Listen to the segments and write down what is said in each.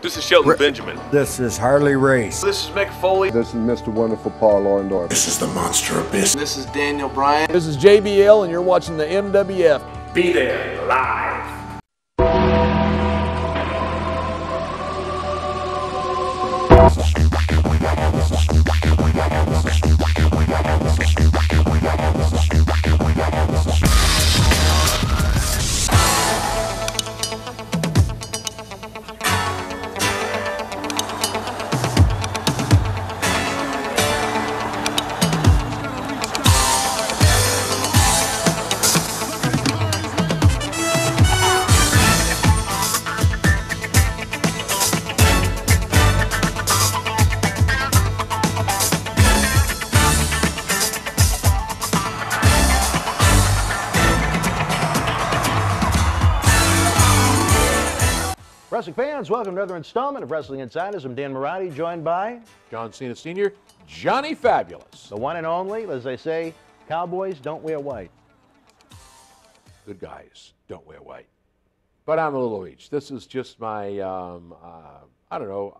This is Shelton Benjamin. This is Harley Race. This is Mick Foley. This is Mr. Wonderful Paul Orndorff. This is the Monster Abyss. This is Daniel Bryan. This is JBL, and you're watching the MWF. Be there live. Wrestling fans, welcome to another installment of Wrestling Insiders. I'm Dan Marotti, joined by John Cena Sr., Johnny Fabulous. the one and only, as they say, Cowboys don't wear white. Good guys don't wear white. But I'm a little each. This is just my, I don't know,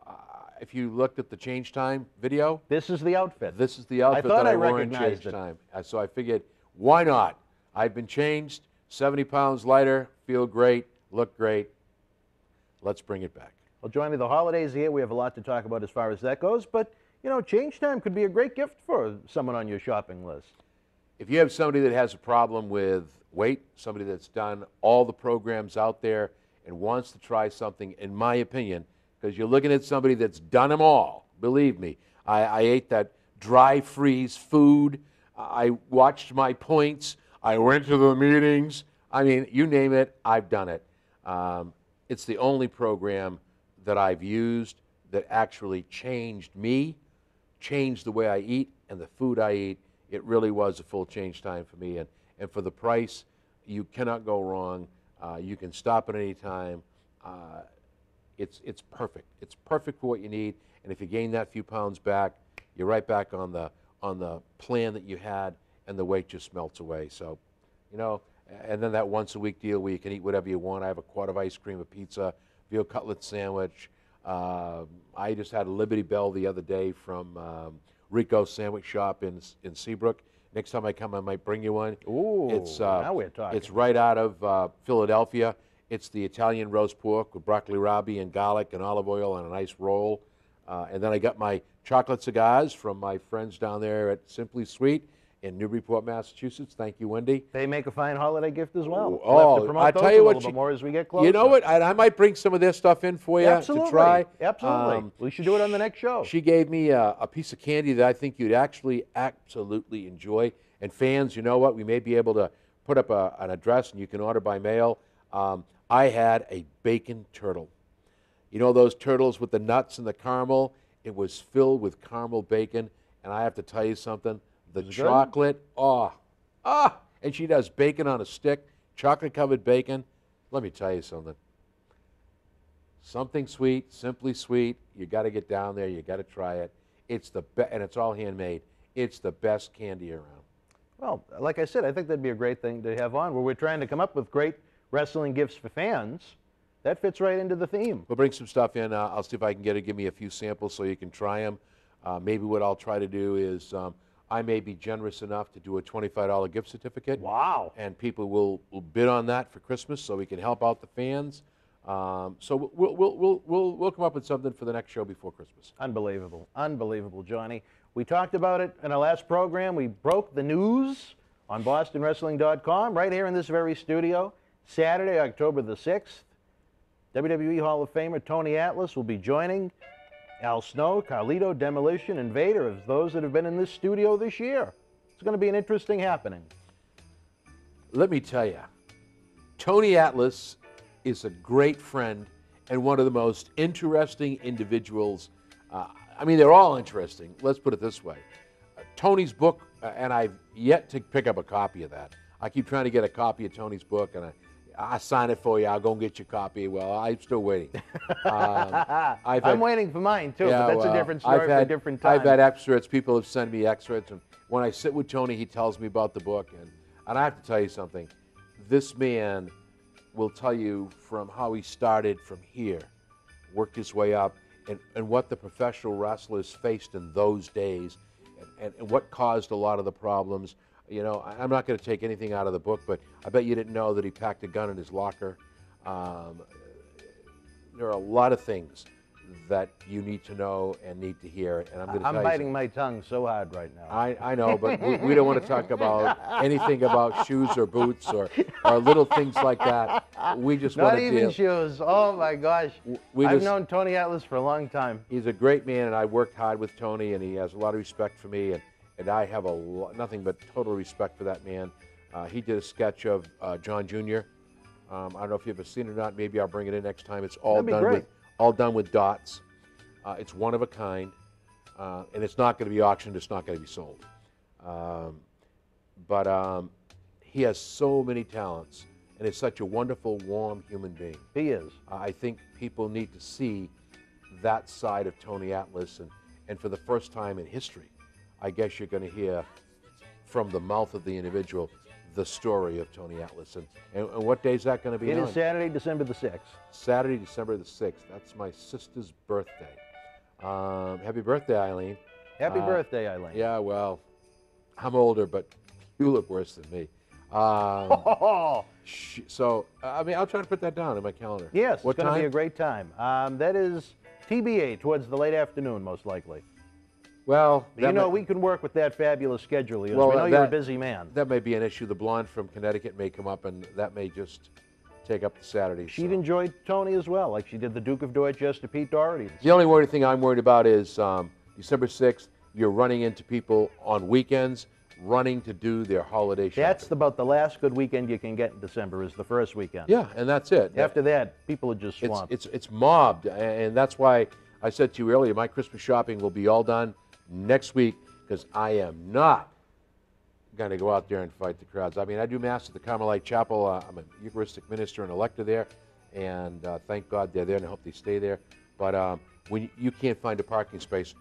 if you looked at the change time video. This is the outfit. This is the outfit that I wore in change time. So I figured, why not? I've been changed, 70 pounds lighter, feel great, look great. Let's bring it back. Well, Johnny, the holidays here, we have a lot to talk about as far as that goes, but, you know, change time could be a great gift for someone on your shopping list. If you have somebody that has a problem with weight, somebody that's done all the programs out there and wants to try something, in my opinion, because you're looking at somebody that's done them all, believe me. I ate that dry freeze food. I watched my points. I went to the meetings. I mean, you name it, I've done it. It's the only program that I've used that actually changed me, changed the way I eat and the food I eat. It really was a full change time for me. And for the price, you cannot go wrong. You can stop at any time. It's perfect. It's perfect for what you need. And if you gain that few pounds back, you're right back on the plan that you had, and the weight just melts away. So, you know, and then that once-a-week deal where you can eat whatever you want. I have a quart of ice cream, a pizza, veal cutlet sandwich. I just had a Liberty Bell the other day from Rico's Sandwich Shop in Seabrook. Next time I come, I might bring you one. Ooh, now we're talking. It's right out of Philadelphia. It's the Italian roast pork with broccoli rabe and garlic and olive oil on a nice roll. And then I got my chocolate cigars from my friends down there at Simply Sweet in Newburyport, Massachusetts. Thank you, Wendy. They make a fine holiday gift as well. Oh, we'll have to promote I those tell you a what, little bit more as we get closer. You know what? I might bring some of their stuff in for you to try. Absolutely. We should do it on the next show. She gave me a piece of candy that I think you'd actually absolutely enjoy. And fans, you know what? We may be able to put up an address and you can order by mail. I had a bacon turtle. You know those turtles with the nuts and the caramel? It was filled with caramel bacon. And I have to tell you something. The chocolate, and she does bacon on a stick, chocolate-covered bacon. Let me tell you something. Something sweet, simply sweet. You got to get down there. You got to try it. It's the best, and it's all handmade. It's the best candy around. Well, like I said, I think that'd be a great thing to have on, where we're trying to come up with great wrestling gifts for fans. That fits right into the theme. We'll bring some stuff in. I'll see if I can give me a few samples so you can try them. Maybe what I'll try to do is I may be generous enough to do a $25 gift certificate. Wow. And people will bid on that for Christmas so we can help out the fans. So we'll come up with something for the next show before Christmas. Unbelievable. Unbelievable, Johnny. We talked about it in our last program. We broke the news on BostonWrestling.com right here in this very studio. Saturday, October the 6th, WWE Hall of Famer Tony Atlas will be joining Al Snow, Carlito, Demolition, and Vader as those that have been in this studio this year. It's going to be an interesting happening. Let me tell you, Tony Atlas is a great friend and one of the most interesting individuals. I mean, they're all interesting. Let's put it this way. Tony's book, and I've yet to pick up a copy of that. I keep trying to get a copy of Tony's book, and I'll sign it for you. I'll go and get your copy. Well, I'm still waiting. I'm waiting for mine, too, but that's a different story for a different time. I've had excerpts. People have sent me excerpts. And when I sit with Tony, he tells me about the book. And I have to tell you something. This man will tell you from how he started from here, worked his way up, and what the professional wrestlers faced in those days, and what caused a lot of the problems. You know, I'm not going to take anything out of the book, but I bet you didn't know that he packed a gun in his locker. There are a lot of things that you need to know and need to hear, and I'm going to tell you. I'm biting my tongue so hard right now. I know, but we don't want to talk about anything about shoes or boots or little things like that. We just want to Not even shoes. Oh my gosh. I've known Tony Atlas for a long time. He's a great man, and I worked hard with Tony, and he has a lot of respect for me, and I have nothing but total respect for that man. He did a sketch of John Jr. I don't know if you've ever seen it or not. Maybe I'll bring it in next time. It's all done with dots. It's one of a kind, and it's not going to be auctioned. It's not going to be sold. But he has so many talents, and is such a wonderful, warm human being. He is. I think people need to see that side of Tony Atlas, and for the first time in history, I guess you're going to hear from the mouth of the individual the story of Tony Atlas. And what day is that going to be on? It is Saturday, December the 6th. Saturday, December the 6th. That's my sister's birthday. Happy birthday, Eileen. Happy birthday, Eileen. Yeah, well, I'm older, but you look worse than me. So, I mean, I'll try to put that down in my calendar. Yes, what it's going to time? be a great time. That is TBA, towards the late afternoon, most likely. Well, you know, we can work with that fabulous schedule. We know you're a busy man. That may be an issue. The blonde from Connecticut may come up, and that may just take up the Saturday. She'd enjoy Tony as well, like she did the Duke of Dorchester, Pete Doherty. The only thing I'm worried about is December 6th, you're running into people on weekends running to do their holiday shopping. That's about the last good weekend you can get in December, is the first weekend. Yeah, and that's it. After that, people are just swamped. It's mobbed, and that's why I said to you earlier, my Christmas shopping will be all done next week, because I am not going to go out there and fight the crowds. I mean, I do Mass at the Carmelite Chapel. I'm a Eucharistic minister and elector there, and thank God they're there, and I hope they stay there. But when you can't find a parking space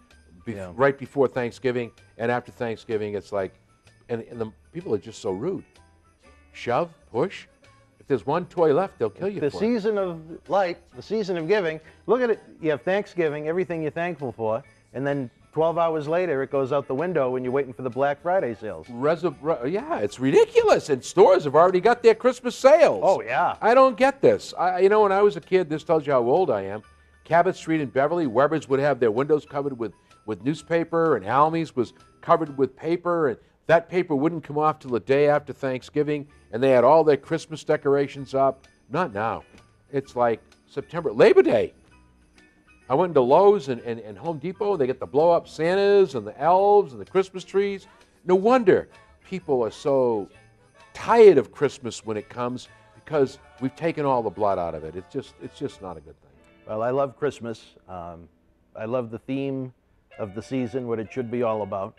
right before Thanksgiving and after Thanksgiving, it's like, and the people are just so rude. Shove, push. If there's one toy left, they'll kill you. The season of light, the season of giving. Look at it. You have Thanksgiving, everything you're thankful for, and then 12 hours later, it goes out the window when you're waiting for the Black Friday sales. Yeah, it's ridiculous. And stores have already got their Christmas sales. Oh, yeah. I don't get this. You know, when I was a kid, this tells you how old I am. Cabot Street in Beverly, Weber's would have their windows covered with newspaper, and Almy's was covered with paper, and that paper wouldn't come off till the day after Thanksgiving, and they had all their Christmas decorations up. Not now. It's like September, Labor Day. I went into Lowe's and Home Depot. They get the blow-up Santas and the elves and the Christmas trees. No wonder people are so tired of Christmas when it comes, because we've taken all the blood out of it. It's just not a good thing. Well, I love Christmas. I love the theme of the season, what it should be all about.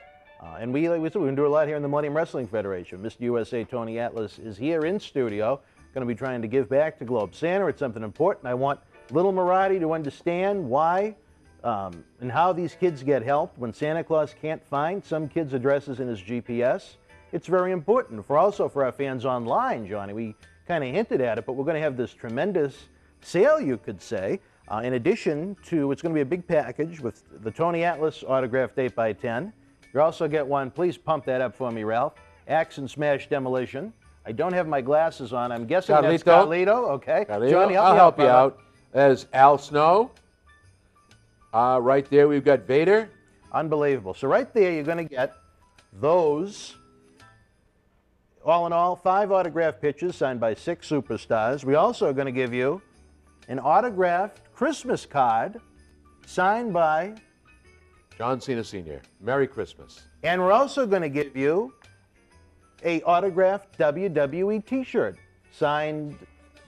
And we can do a lot here in the Millennium Wrestling Federation. Mr. USA Tony Atlas is here in studio, going to be trying to give back to Globe Santa. It's something important. I want little Marathi to understand why and how these kids get help when Santa Claus can't find some kids' addresses in his GPS. It's very important. Also for our fans online, Johnny, we kind of hinted at it, but we're going to have this tremendous sale, you could say. In addition to, it's going to be a big package with the Tony Atlas autographed 8x10. You also get one, please pump that up for me, Ralph, Axe and Smash Demolition. I don't have my glasses on. I'm guessing that's Carlito. Okay. Carlito. Johnny, I'll help you out. There's Al Snow. Right there, we've got Vader. Unbelievable. So right there, you're going to get those, all in all, 5 autographed pictures signed by 6 superstars. We also are going to give you an autographed Christmas card signed by John Cena Sr. Merry Christmas. And we're also going to give you a autographed WWE t-shirt signed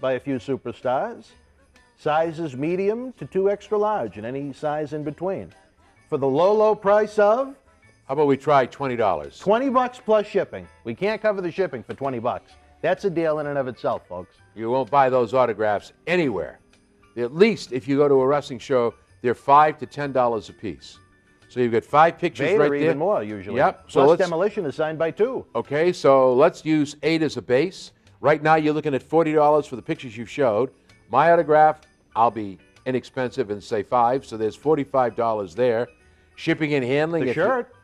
by a few superstars. Sizes medium to 2 extra large, and any size in between. For the low, low price of? How about we try $20? $20 plus shipping. We can't cover the shipping for $20. That's a deal in and of itself, folks. You won't buy those autographs anywhere. At least if you go to a wrestling show, they're $5 to $10 a piece. So you've got 5 pictures Vader right there. Even more usually. Yep. Plus Demolition is signed by 2. Okay, so let's use 8 as a base. Right now you're looking at $40 for the pictures you showed. My autograph, I'll be inexpensive and say $5, so there's $45 there. Shipping and handling. The shirt.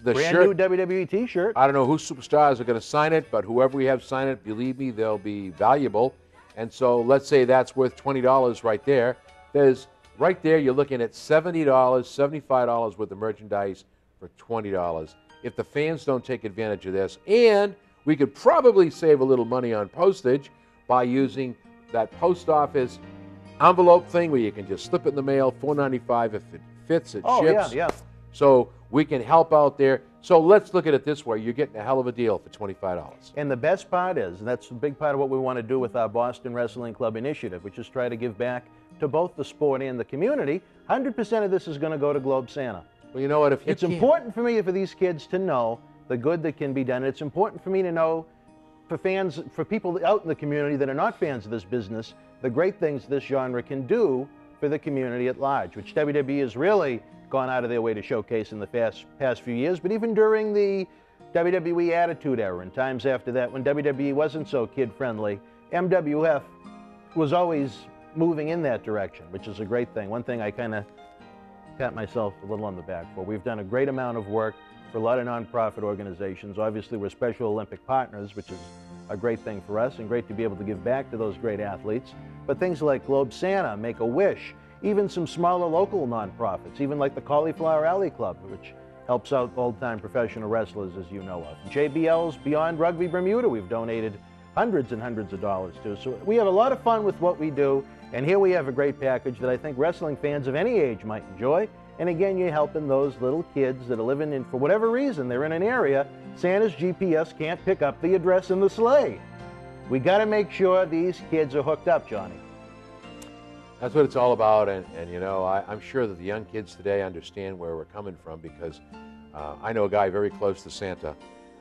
The Brand shirt. new WWE T-shirt. I don't know who superstars are going to sign it, but whoever we have sign it, believe me, they'll be valuable. And so let's say that's worth $20 right there. There's right there, you're looking at $70, $75 worth of merchandise for $20. If the fans don't take advantage of this, and we could probably save a little money on postage by using that post office envelope thing where you can just slip it in the mail, $4.95 if it fits, it ships. Yeah. So we can help out there. So let's look at it this way. You're getting a hell of a deal for $25. And the best part is, and that's a big part of what we want to do with our Boston Wrestling Club initiative, which is try to give back to both the sport and the community. 100% of this is going to go to Globe Santa. Well, you know what? It's important for me for these kids to know the good that can be done. It's important for me to know, for fans, for people out in the community that are not fans of this business, the great things this genre can do for the community at large, which WWE has really gone out of their way to showcase in the past few years. But even during the WWE Attitude Era and times after that, when WWE wasn't so kid-friendly, MWF was always moving in that direction, which is a great thing. One thing I kind of pat myself a little on the back for. We've done a great amount of work for a lot of nonprofit organizations. Obviously, we're Special Olympic partners, which is a great thing for us and great to be able to give back to those great athletes. But things like Globe Santa, Make-A-Wish, even some smaller local nonprofits, even like the Cauliflower Alley Club, which helps out old-time professional wrestlers, as you know of. JBL's Beyond Rugby Bermuda, we've donated hundreds and hundreds of dollars to. So we have a lot of fun with what we do, and here we have a great package that I think wrestling fans of any age might enjoy. And again, you're helping those little kids that are living in, for whatever reason, they're in an area, Santa's GPS can't pick up the address in the sleigh. We got to make sure these kids are hooked up, Johnny. That's what it's all about, and you know, I'm sure that the young kids today understand where we're coming from, because I know a guy very close to Santa,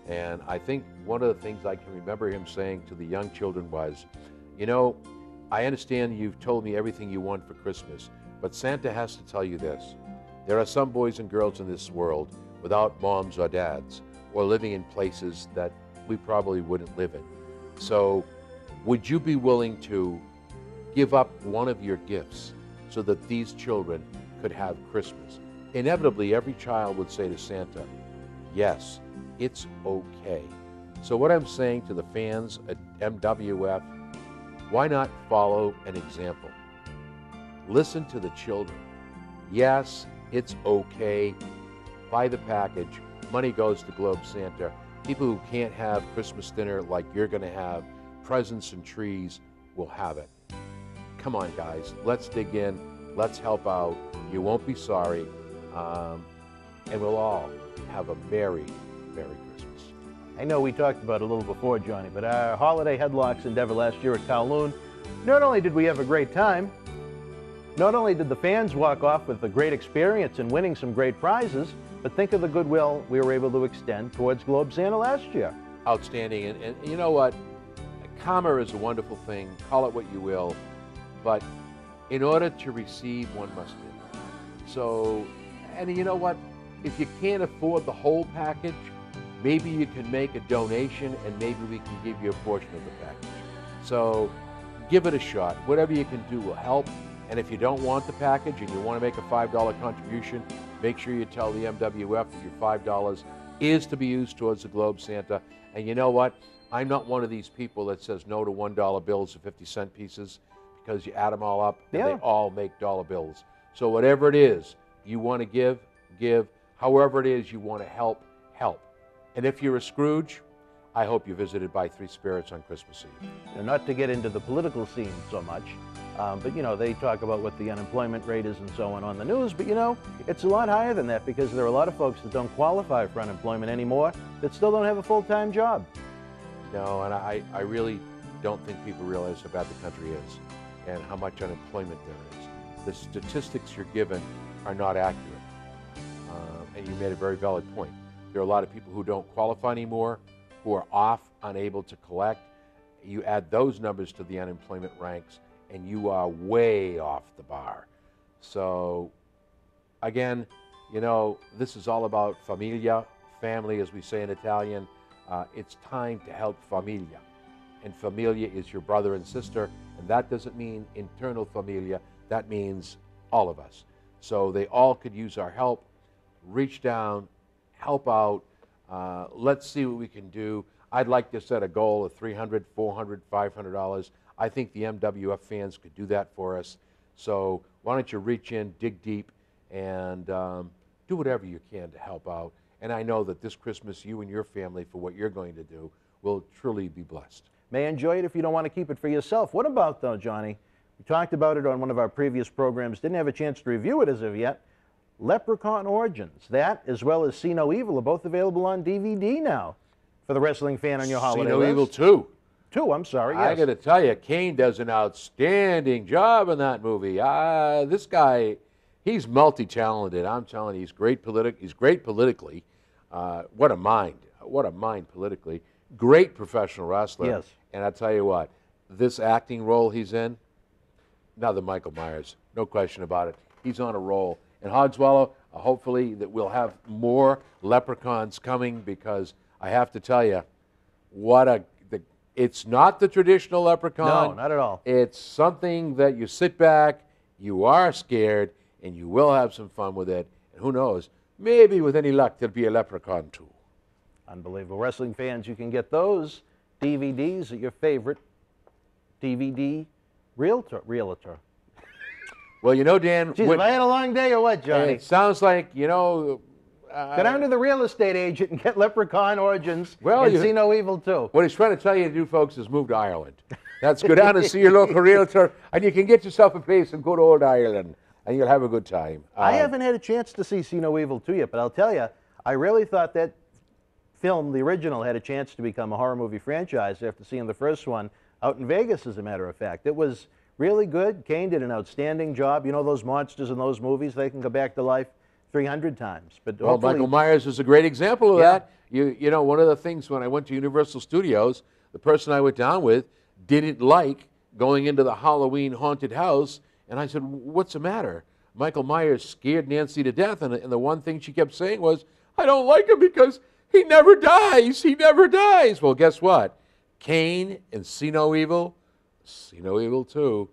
and I think one of the things I can remember him saying to the young children was, you know, I understand you've told me everything you want for Christmas, but Santa has to tell you this. There are some boys and girls in this world without moms or dads, or living in places that we probably wouldn't live in. So would you be willing to give up one of your gifts so that these children could have Christmas? Inevitably, every child would say to Santa, yes, it's okay. So what I'm saying to the fans at MWF, why not follow an example? Listen to the children. Yes, it's okay. Buy the package. Money goes to Globe Santa. People who can't have Christmas dinner like you're going to have, presents and trees, will have it. Come on, guys. Let's dig in. Let's help out. You won't be sorry. And we'll all have a Merry, Merry Christmas. I know we talked about it a little before, Johnny, but our holiday headlocks endeavor last year at Kowloon, not only did we have a great time, not only did the fans walk off with a great experience and winning some great prizes, but think of the goodwill we were able to extend towards Globe Santa last year. Outstanding. And you know what? Karma is a wonderful thing. Call it what you will. But in order to receive, one must give. So, and you know what? If you can't afford the whole package, maybe you can make a donation and maybe we can give you a portion of the package. So give it a shot. Whatever you can do will help. And if you don't want the package and you want to make a $5 contribution, make sure you tell the MWF that your $5 is to be used towards the Globe Santa. And you know what? I'm not one of these people that says no to $1 bills or 50-cent pieces, because you add them all up and they all make dollar bills. So whatever it is you want to give, give. However it is you want to help, help. And if you're a Scrooge, I hope you're visited by Three Spirits on Christmas Eve. Now, not to get into the political scene so much, but you know, they talk about what the unemployment rate is and so on the news, but you know, it's a lot higher than that, because there are a lot of folks that don't qualify for unemployment anymore that still don't have a full-time job. No, and I really don't think people realize how bad the country is and how much unemployment there is. The statistics you're given are not accurate. And you made a very valid point. There are a lot of people who don't qualify anymore, who are off, unable to collect. You add those numbers to the unemployment ranks, and you are way off the bar. So, again, you know, this is all about familia, family, as we say in Italian. It's time to help familia. And familia is your brother and sister, and that doesn't mean internal familia. that means all of us. So they all could use our help. Reach down, help out. Let's see what we can do. I'd like to set a goal of $300, $400, $500. I think the MWF fans could do that for us. So why don't you reach in, dig deep, and do whatever you can to help out. And I know that this Christmas, you and your family, for what you're going to do, will truly be blessed. May enjoy it if you don't want to keep it for yourself. What about, though, Johnny? We talked about it on one of our previous programs, didn't have a chance to review it as of yet. Leprechaun Origins. That, as well as See No Evil, are both available on DVD now for the wrestling fan on your holiday See No list. Evil 2. 2, I'm sorry, yes. I got to tell you, Kane does an outstanding job in that movie. This guy, he's multi-talented. I'm telling you, he's great politically. What a mind politically. Great professional wrestler. Yes. And I tell you what, this acting role he's in, another Michael Myers, no question about it. He's on a roll. And Hogswallow, hopefully that we'll have more leprechauns coming, because I have to tell you, it's not the traditional leprechaun. No, not at all. It's something that you sit back, you are scared, and you will have some fun with it. And who knows, maybe with any luck, there'll be a leprechaun too. Unbelievable. Wrestling fans, you can get those DVDs at your favorite DVD realtor. Well, you know, Dan, Geez, have I had a long day or what, Johnny? it sounds like, you know... Go down to the real estate agent and get Leprechaun Origins Well, and you- See No Evil too. What he's trying to tell you to do, folks, is move to Ireland. That's go down and see your local realtor, and you can get yourself a place in good old Ireland, and you'll have a good time. I haven't had a chance to see No Evil 2 yet, but I'll tell you, I really thought that film, the original, had a chance to become a horror movie franchise after seeing the first one out in Vegas, as a matter of fact. It was really good. Kane did an outstanding job. You know, those monsters in those movies, they can go back to life 300 times. But Well, Michael Myers is a great example of that. You know, one of the things when I went to Universal Studios, the person I went down with didn't like going into the Halloween haunted house, and I said, "What's the matter?" Michael Myers scared Nancy to death, and the one thing she kept saying was, "I don't like him because he never dies. He never dies." Well, guess what? Kane and See No Evil 2.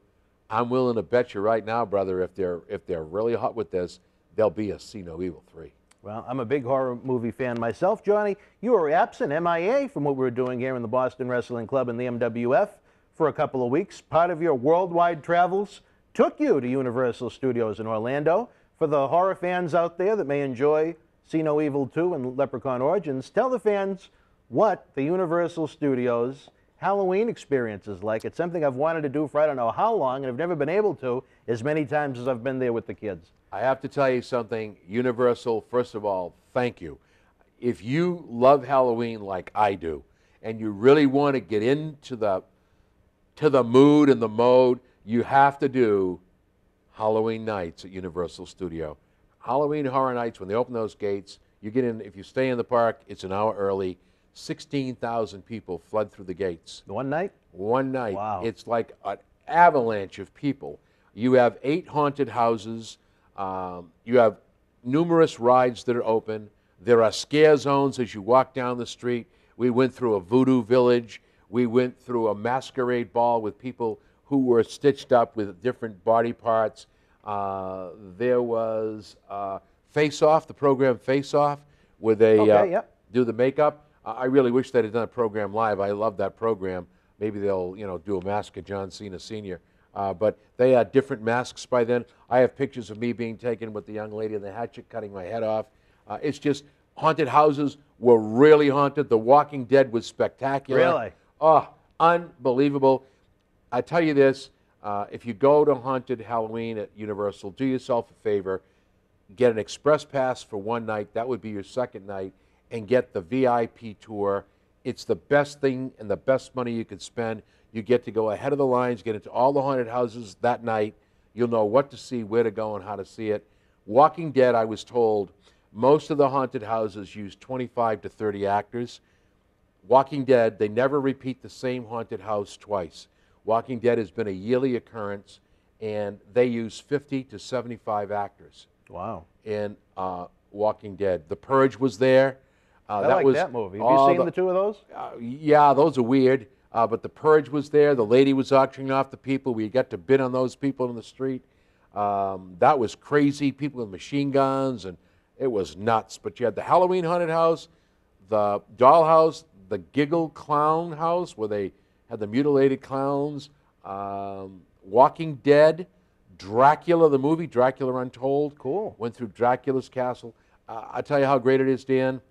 I'm willing to bet you right now, brother, if they're really hot with this, there'll be a See No Evil 3. Well, I'm a big horror movie fan myself. Johnny, you were absent, MIA, from what we were doing here in the Boston Wrestling Club and the MWF for a couple of weeks. Part of your worldwide travels took you to Universal Studios in Orlando. For the horror fans out there that may enjoy See No Evil 2 and Leprechaun Origins, tell the fans what the Universal Studios Halloween experience is like. It's something I've wanted to do for I don't know how long, and I've never been able to as many times as I've been there with the kids. I have to tell you something, Universal, first of all, thank you. If you love Halloween like I do, and you really want to get into the mood and the mode, you have to do Halloween nights at Universal Studio. Halloween Horror Nights, when they open those gates, you get in, if you stay in the park, it's an hour early. 16,000 people flood through the gates. One night? One night. Wow. It's like an avalanche of people. You have 8 haunted houses. You have numerous rides that are open. There are scare zones as you walk down the street. We went through a voodoo village. We went through a masquerade ball with people who were stitched up with different body parts. There was Face Off, the program Face Off, where they do the makeup. I really wish they'd have done a program live. I love that program. Maybe they'll, do a mask of John Cena Sr. But they had different masks by then. I have pictures of me being taken with the young lady in the hatchet cutting my head off. It's just haunted houses were really haunted. The Walking Dead was spectacular. Really? Oh, unbelievable. I tell you this, if you go to Haunted Halloween at Universal, do yourself a favor. Get an express pass for one night. That would be your second night. And get the VIP tour. It's the best thing and the best money you could spend. You get to go ahead of the lines, get into all the haunted houses that night. You'll know what to see, where to go, and how to see it. Walking Dead, I was told, most of the haunted houses use 25 to 30 actors. Walking Dead, they never repeat the same haunted house twice. Walking Dead has been a yearly occurrence, and they use 50 to 75 actors. Wow. In Walking Dead. The Purge was there. I like that movie. Have you seen the two of those? Yeah, those are weird. But The Purge was there. The lady was auctioning off the people. We got to bid on those people in the street. That was crazy. People with machine guns, and it was nuts. But you had the Halloween haunted house, the dollhouse, the Giggle Clown house, where they had the mutilated clowns, Walking Dead, Dracula, the movie, Dracula Untold. Cool. Went through Dracula's castle. I tell you how great it is, Dan.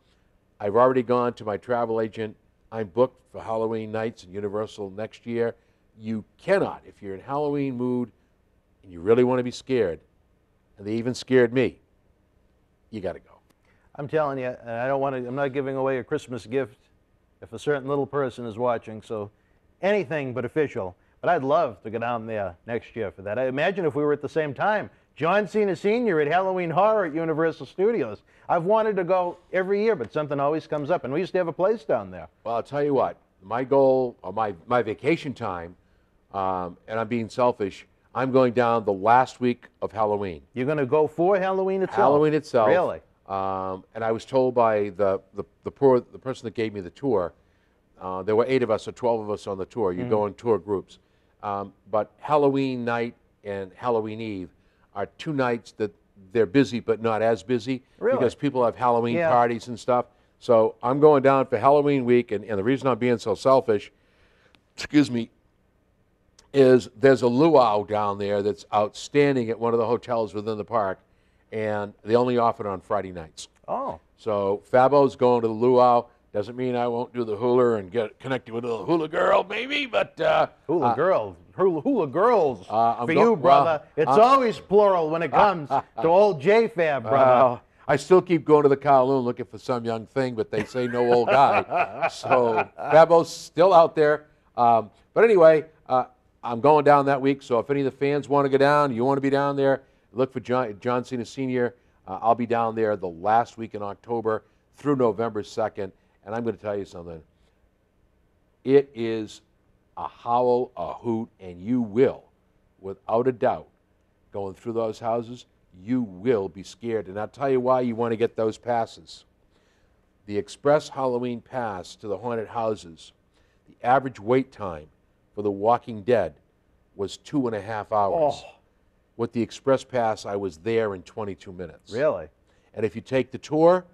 I've already gone to my travel agent. I'm booked for Halloween nights in Universal next year. You cannot, if you're in Halloween mood and you really want to be scared, and they even scared me, you got to go. I'm telling you, and I don't want to, I'm not giving away a Christmas gift if a certain little person is watching, so anything but official. But I'd love to go down there next year for that. I imagine if we were at the same time. John Cena Sr. at Halloween Horror at Universal Studios. I've wanted to go every year, but something always comes up, and we used to have a place down there. Well, I'll tell you what, my goal, or my vacation time, and I'm being selfish, I'm going down the last week of Halloween. You're going to go for Halloween itself? Halloween itself. Really? And I was told by the person that gave me the tour, there were 8 of us or 12 of us on the tour. You go in tour groups. But Halloween night and Halloween Eve are 2 nights that they're busy but not as busy. Really? Because people have Halloween Yeah. parties and stuff. So I'm going down for Halloween week, and the reason I'm being so selfish, excuse me, is there's a luau down there that's outstanding at one of the hotels within the park, and they only offer it on Friday nights. Oh. So Fabo's going to the luau. Doesn't mean I won't do the hula and get connected with a hula girl, maybe, but Hula girls I'm for go- you, brother. well, It's always plural when it comes to old JFab, brother. I still keep going to the Kowloon looking for some young thing, but they say no old guy. So Fabo's still out there. But anyway, I'm going down that week, so if any of the fans want to go down, you want to be down there, look for John Cena Sr. I'll be down there the last week in October through November 2nd, and I'm going to tell you something. It is a howl, a hoot, and you will, without a doubt, going through those houses, you will be scared. And I'll tell you why you want to get those passes. The Express Halloween Pass to the haunted houses, the average wait time for The Walking Dead was 2.5 hours. Oh. With the Express Pass, I was there in 22 minutes. Really? And if you take the tour,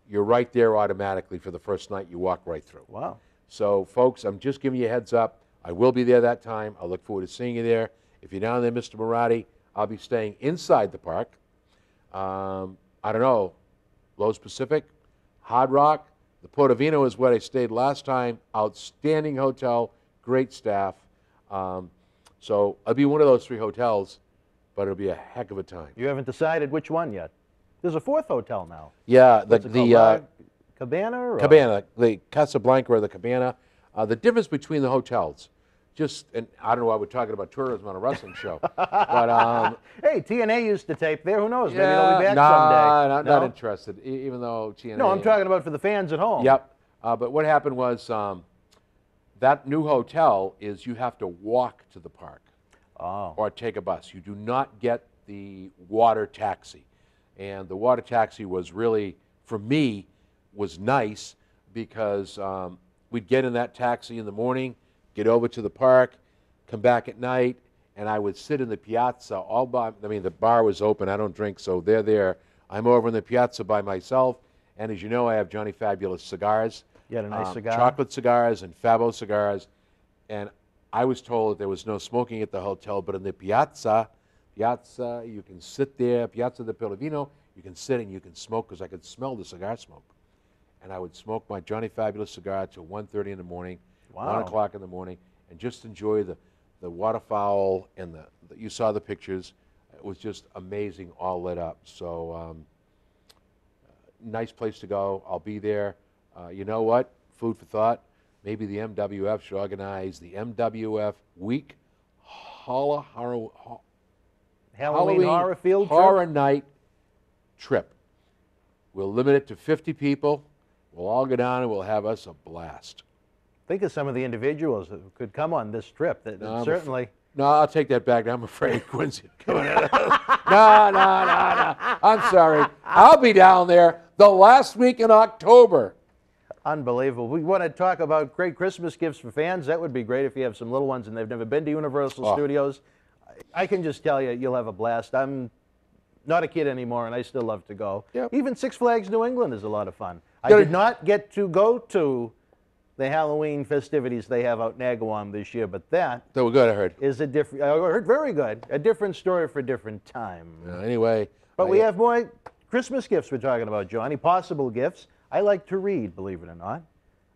you're right there automatically for the first night. You walk right through. Wow. So, folks, I'm just giving you a heads up. I will be there that time. I look forward to seeing you there. If you're down there, Mr. Maratti, I'll be staying inside the park. I don't know, Lowe's Pacific, Hard Rock, the Portofino is where I stayed last time. Outstanding hotel, great staff. So I'll be one of those 3 hotels, but it'll be a heck of a time. You haven't decided which one yet. There's a 4th hotel now. Yeah, What's it called? Cabana? Or? Cabana, the Casablanca or the Cabana. The difference between the hotels, and I don't know why we're talking about tourism on a wrestling show, but hey, TNA used to tape there. Who knows? Maybe yeah, they'll be back someday. Not interested. Even though TNA. No, I'm talking about for the fans at home. Yep. But what happened was that new hotel is you have to walk to the park or take a bus. You do not get the water taxi. And the water taxi was really, for me, was nice because we'd get in that taxi in the morning, get over to the park, come back at night, and I would sit in the piazza all by, the bar was open, I don't drink, so they're there. I'm over in the piazza by myself, and as you know, I have Johnny Fabulous cigars. You had a nice cigar? Chocolate cigars and Fabo cigars, and I was told that there was no smoking at the hotel, but in the piazza, you can sit there, Piazza del Portofino, you can sit and you can smoke because I could smell the cigar smoke. And I would smoke my Johnny Fabulous cigar till 1:30 in the morning, Wow. 1 o'clock in the morning, and just enjoy the waterfowl and you saw the pictures. It was just amazing, all lit up. So nice place to go. I'll be there. You know what? Food for thought. Maybe the MWF should organize the MWF Week Halloween horror field horror trip? night trip. We'll limit it to 50 people. We'll all go down and we'll have us a blast. Think of some of the individuals that could come on this trip. Certainly. No, I'll take that back. I'm afraid Quincy. No. I'm sorry. I'll be down there the last week in October. Unbelievable. We want to talk about great Christmas gifts for fans. That would be great if you have some little ones and they've never been to Universal Studios. I can just tell you, you'll have a blast. I'm not a kid anymore, and I still love to go. Yep. Even Six Flags New England is a lot of fun. I Gotta- did not get to go to the Halloween festivities they have out in Agawam this year, but that They were good, I heard. is a different, I heard very good, a different story for a different time. Anyway. But we have more Christmas gifts we're talking about, Johnny, possible gifts. I like to read, believe it or not.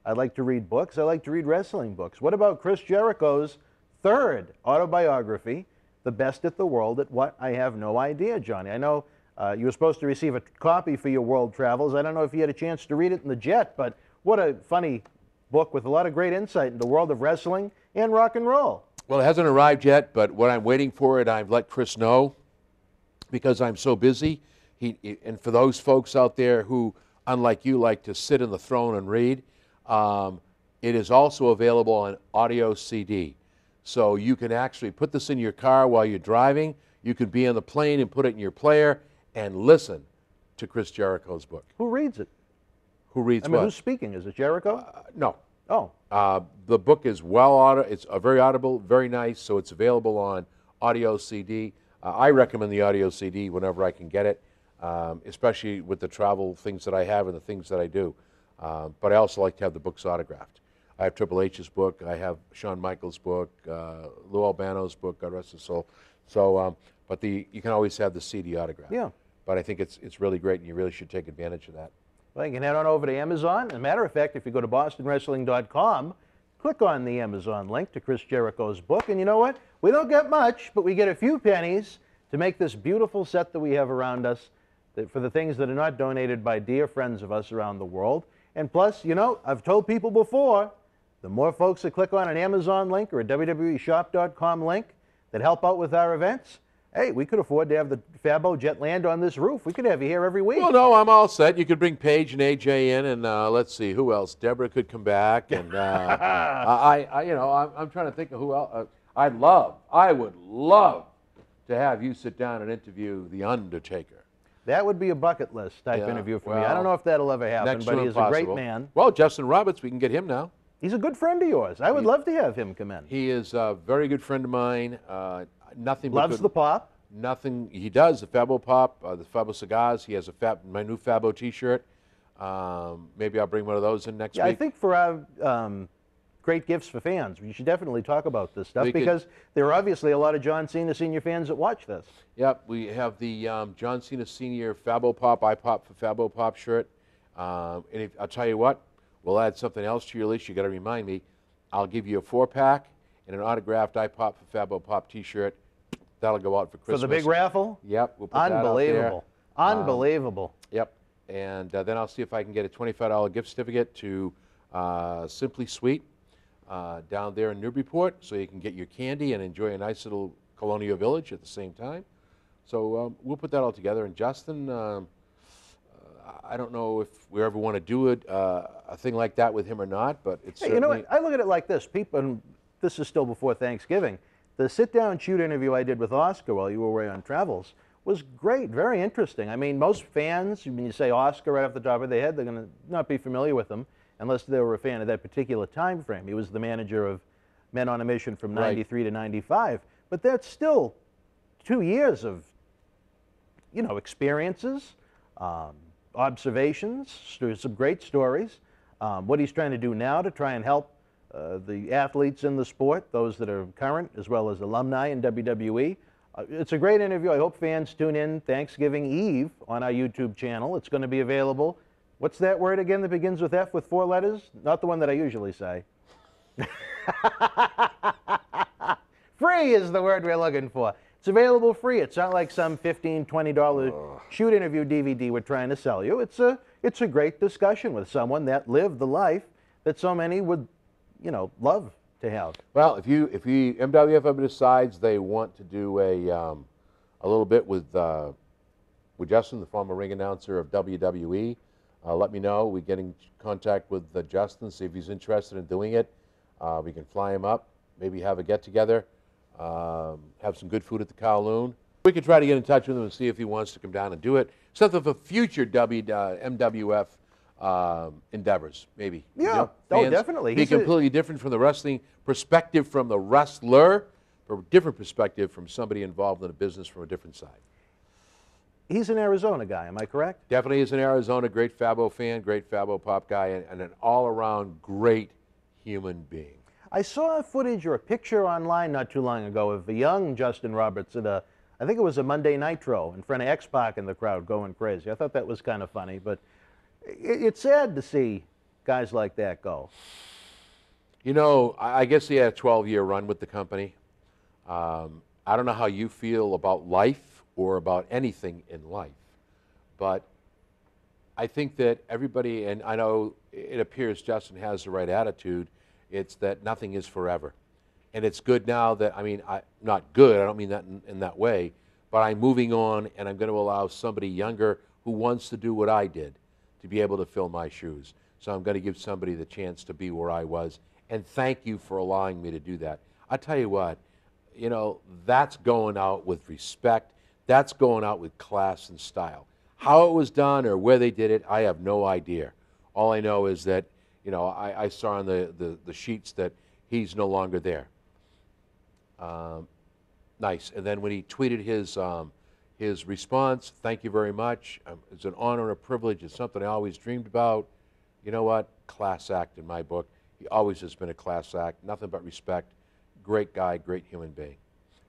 I like to read books. I like to read wrestling books. What about Chris Jericho's third autobiography, The Best at the World at What? I have no idea, Johnny. I know you were supposed to receive a copy for your world travels. I don't know if you had a chance to read it in the jet, but what a funny book with a lot of great insight into the world of wrestling and rock and roll. Well, it hasn't arrived yet, but when I'm waiting for it, I've let Chris know because I'm so busy. And for those folks out there who, unlike you, like to sit in the throne and read, it is also available on audio CD. So you can actually put this in your car while you're driving. You can be on the plane and put it in your player and listen to Chris Jericho's book. Who reads it? Who reads I mean, what? who's speaking? Is it Jericho? No. Oh, The book is it's very audible, very nice, so it's available on audio CD. I recommend the audio CD whenever I can get it, especially with the travel things that I have and the things that I do. But I also like to have the books autographed. I have Triple H's book, I have Shawn Michaels' book, Lou Albano's book, God rest his soul. So, but you can always have the CD autograph. Yeah. But I think it's really great, and you really should take advantage of that. well, you can head on over to Amazon. As a matter of fact, if you go to bostonwrestling.com, click on the Amazon link to Chris Jericho's book, and you know what? We don't get much, but we get a few pennies to make this beautiful set that we have around us for the things that are not donated by dear friends of us around the world. And plus, you know, I've told people before, the more folks that click on an Amazon link or a WWEshop.com link that help out with our events, hey, we could afford to have the Fabo Jet land on this roof. We could have you here every week. Well, no, I'm all set. You could bring Paige and AJ in, and let's see who else. Deborah could come back, and I'm trying to think of who else. I would love to have you sit down and interview The Undertaker. That would be a bucket list type Yeah, interview for me. well, I don't know if that'll ever happen, Next but to he is a great impossible. man. Well, Justin Roberts, we can get him now. He's a good friend of yours. I would love to have him come in. He is a very good friend of mine. Nothing but Loves good- the pop. Nothing. He does the Fabo Pop, the Fabo cigars. He has my new Fabo T-shirt. Maybe I'll bring one of those in next Yeah, week. I think for our great gifts for fans, we should definitely talk about this stuff We could- because there are obviously a lot of John Cena Senior fans that watch this. Yep, we have the John Cena Senior Fabo Pop, I Pop for Fabo Pop shirt. And I'll tell you what, we'll add something else to your list. You got to remind me. I'll give you a 4-pack and an autographed I Pop for Fabo Pop T-shirt. That'll go out for Christmas. For the big raffle? Yep, we'll put that out there. Unbelievable. Unbelievable. Yep, and then I'll see if I can get a $25 gift certificate to Simply Sweet down there in Newburyport, so you can get your candy and enjoy a nice little colonial village at the same time. So we'll put that all together. And Justin, I don't know if we ever want to do a thing like that with him or not, but it's Hey, you know what? I look at it like this. People, and this is still before Thanksgiving, the sit-down shoot interview I did with Oscar while you were away on travels was great, very interesting. I mean, most fans, when you say Oscar right off the top of their head, they're going to not be familiar with him unless they were a fan of that particular time frame. He was the manager of Men on a Mission from Right. 93 to 95. But that's still 2 years of, you know, experiences, observations, some great stories. What he's trying to do now to try and help the athletes in the sport, those that are current as well as alumni in WWE. It's a great interview. I hope fans tune in Thanksgiving Eve on our YouTube channel. It's going to be available. What's that word again that begins with F with 4 letters? Not the one that I usually say. Free is the word we're looking for. It's available free. It's not like some $15, $20 shoot interview DVD we're trying to sell you. It's a great discussion with someone that lived the life that so many would, you know, love to have. Well, if MWF ever decides they want to do a little bit with Justin, the former ring announcer of WWE, let me know. We get in contact with Justin, see if he's interested in doing it. We can fly him up, maybe have a get-together, have some good food at the Kowloon. We could try to get in touch with him and see if he wants to come down and do it. Something for future MWF endeavors, maybe. Yeah. You know, Oh, fans definitely. Be He's a- completely different from the wrestling perspective from the wrestler a different perspective from somebody involved in a business from a different side. He's an Arizona guy, am I correct? Definitely Is in Arizona, great Fabo fan, great Fabo Pop guy, and an all-around great human being. I saw footage or a picture online not too long ago of a young Justin Roberts at I think it was a Monday Nitro in front of X-Pac and the crowd going crazy. I thought that was kind of funny, but it's sad to see guys like that go. You know, I guess he had a 12-year run with the company. I don't know how you feel about life or about anything in life, but I think that everybody, and I know it appears Justin has the right attitude, it's that nothing is forever. And it's good now that, I mean, not good, I don't mean that in that way, but I'm moving on and I'm going to allow somebody younger who wants to do what I did to be able to fill my shoes. So I'm going to give somebody the chance to be where I was. And thank you for allowing me to do that. I tell you what, you know, that's going out with respect. That's going out with class and style. How it was done or where they did it, I have no idea. All I know is that, you know, I saw on the sheets that he's no longer there. Nice. And then when he tweeted his response, thank you very much. It's an honor and a privilege. It's something I always dreamed about. You know what? Class act in my book. He always has been a class act. Nothing but respect. Great guy, great human being.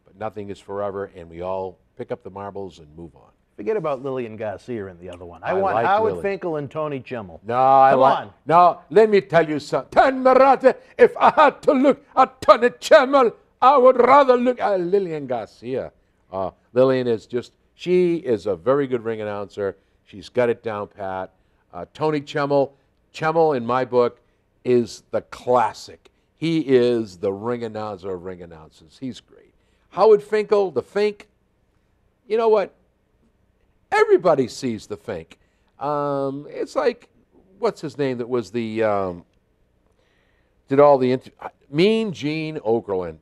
But nothing is forever, and we all pick up the marbles and move on. Forget about Lillian Garcia in the other one. I want like Howard Lily. Finkel and Tony Chimmel. No, Come on. No, let me tell you something. If I had to look at Tony Chimmel, I would rather look at Lillian Garcia. Lillian is she is a very good ring announcer. She's got it down pat. Tony Chimmel in my book is the classic. He is the ring announcer of ring announcers. He's great. Howard Finkel, the Fink, you know what? Everybody sees the Fink. It's like, what's his name that was the, did all the, Mean Gene Okerlund.